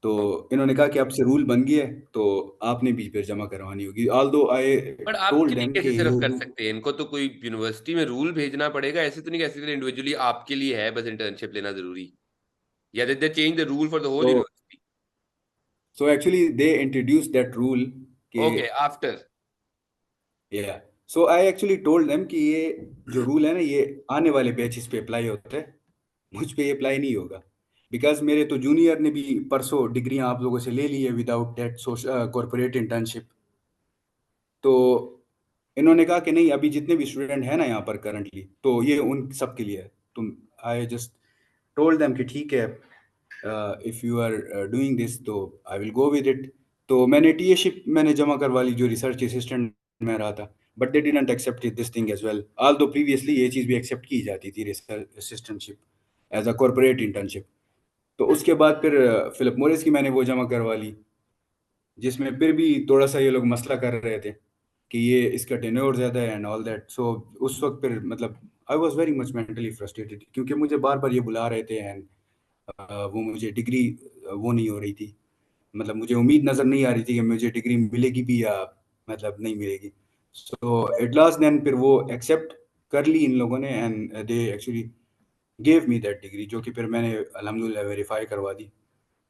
तो इन्होंने कहा कि आपसे रूल बन गया है, तो आपने भी फिर जमा करवानी होगी, ऑल दो आई पर आप टोल्ड क्लिक देम कैसे कि सिर्फ यू कर यू सकते हैं? इनको तो कोई यूनिवर्सिटी में रूल भेजना पड़ेगा, ऐसे तो नहीं कह सकते इंडिविजुअली आपके लिए है बस इंटर्नशिप लेना जरूरी, या they change the rule for the whole तो university? So actually they introduce that rule कि, okay, after. Yeah, so I actually told them कि ये जो रूल है ना, ये आने वाले बैचेस पे अप्लाई होता है, मुझ पे अप्लाई नहीं होगा। बिकॉज मेरे तो जूनियर ने भी परसों डिग्रियां आप लोगों से ले ली है विदाउट दैट कॉर्पोरेट इंटर्नशिप। तो इन्होंने कहा कि नहीं, अभी जितने भी स्टूडेंट हैं ना यहाँ पर करंटली, तो ये उन सब के लिए है। तुम, आई जस्ट टोल्ड देम कि ठीक है, if you are doing this तो I will go with it. तो मैंने टीएशिप मैंने जमा करवा ली, जो रिसर्च असिस्टेंट में रहा था, but they didn't accept this thing as well, although previously ये चीज़ भी एक्सेप्ट की जाती थी, research assistantship as a corporate internship. तो उसके बाद फिर फिलिप मोरिस की मैंने वो जमा करवा ली, जिसमें फिर भी थोड़ा सा ये लोग मसला कर रहे थे कि ये इसका टेन्योर ज़्यादा है एंड ऑल दैट। सो उस वक्त फिर मतलब आई was very much mentally frustrated, क्योंकि मुझे बार बार ये बुला रहे थे, एंड वो मुझे डिग्री वो नहीं हो रही थी, मतलब मुझे उम्मीद नज़र नहीं आ रही थी कि मुझे डिग्री मिलेगी भी या मतलब नहीं मिलेगी। सो एट लास्ट देन फिर वो एक्सेप्ट कर ली इन लोगों ने, and they actually gave me that degree, जो कि फिर मैंने अल्हम्दुलिल्लाह वेरीफाई करवा दी।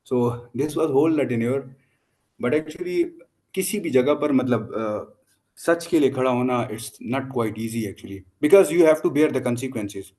So this was whole the tenure. But actually किसी भी जगह पर मतलब सच के लिए खड़ा होना, it's not quite easy actually, because you have to bear the consequences.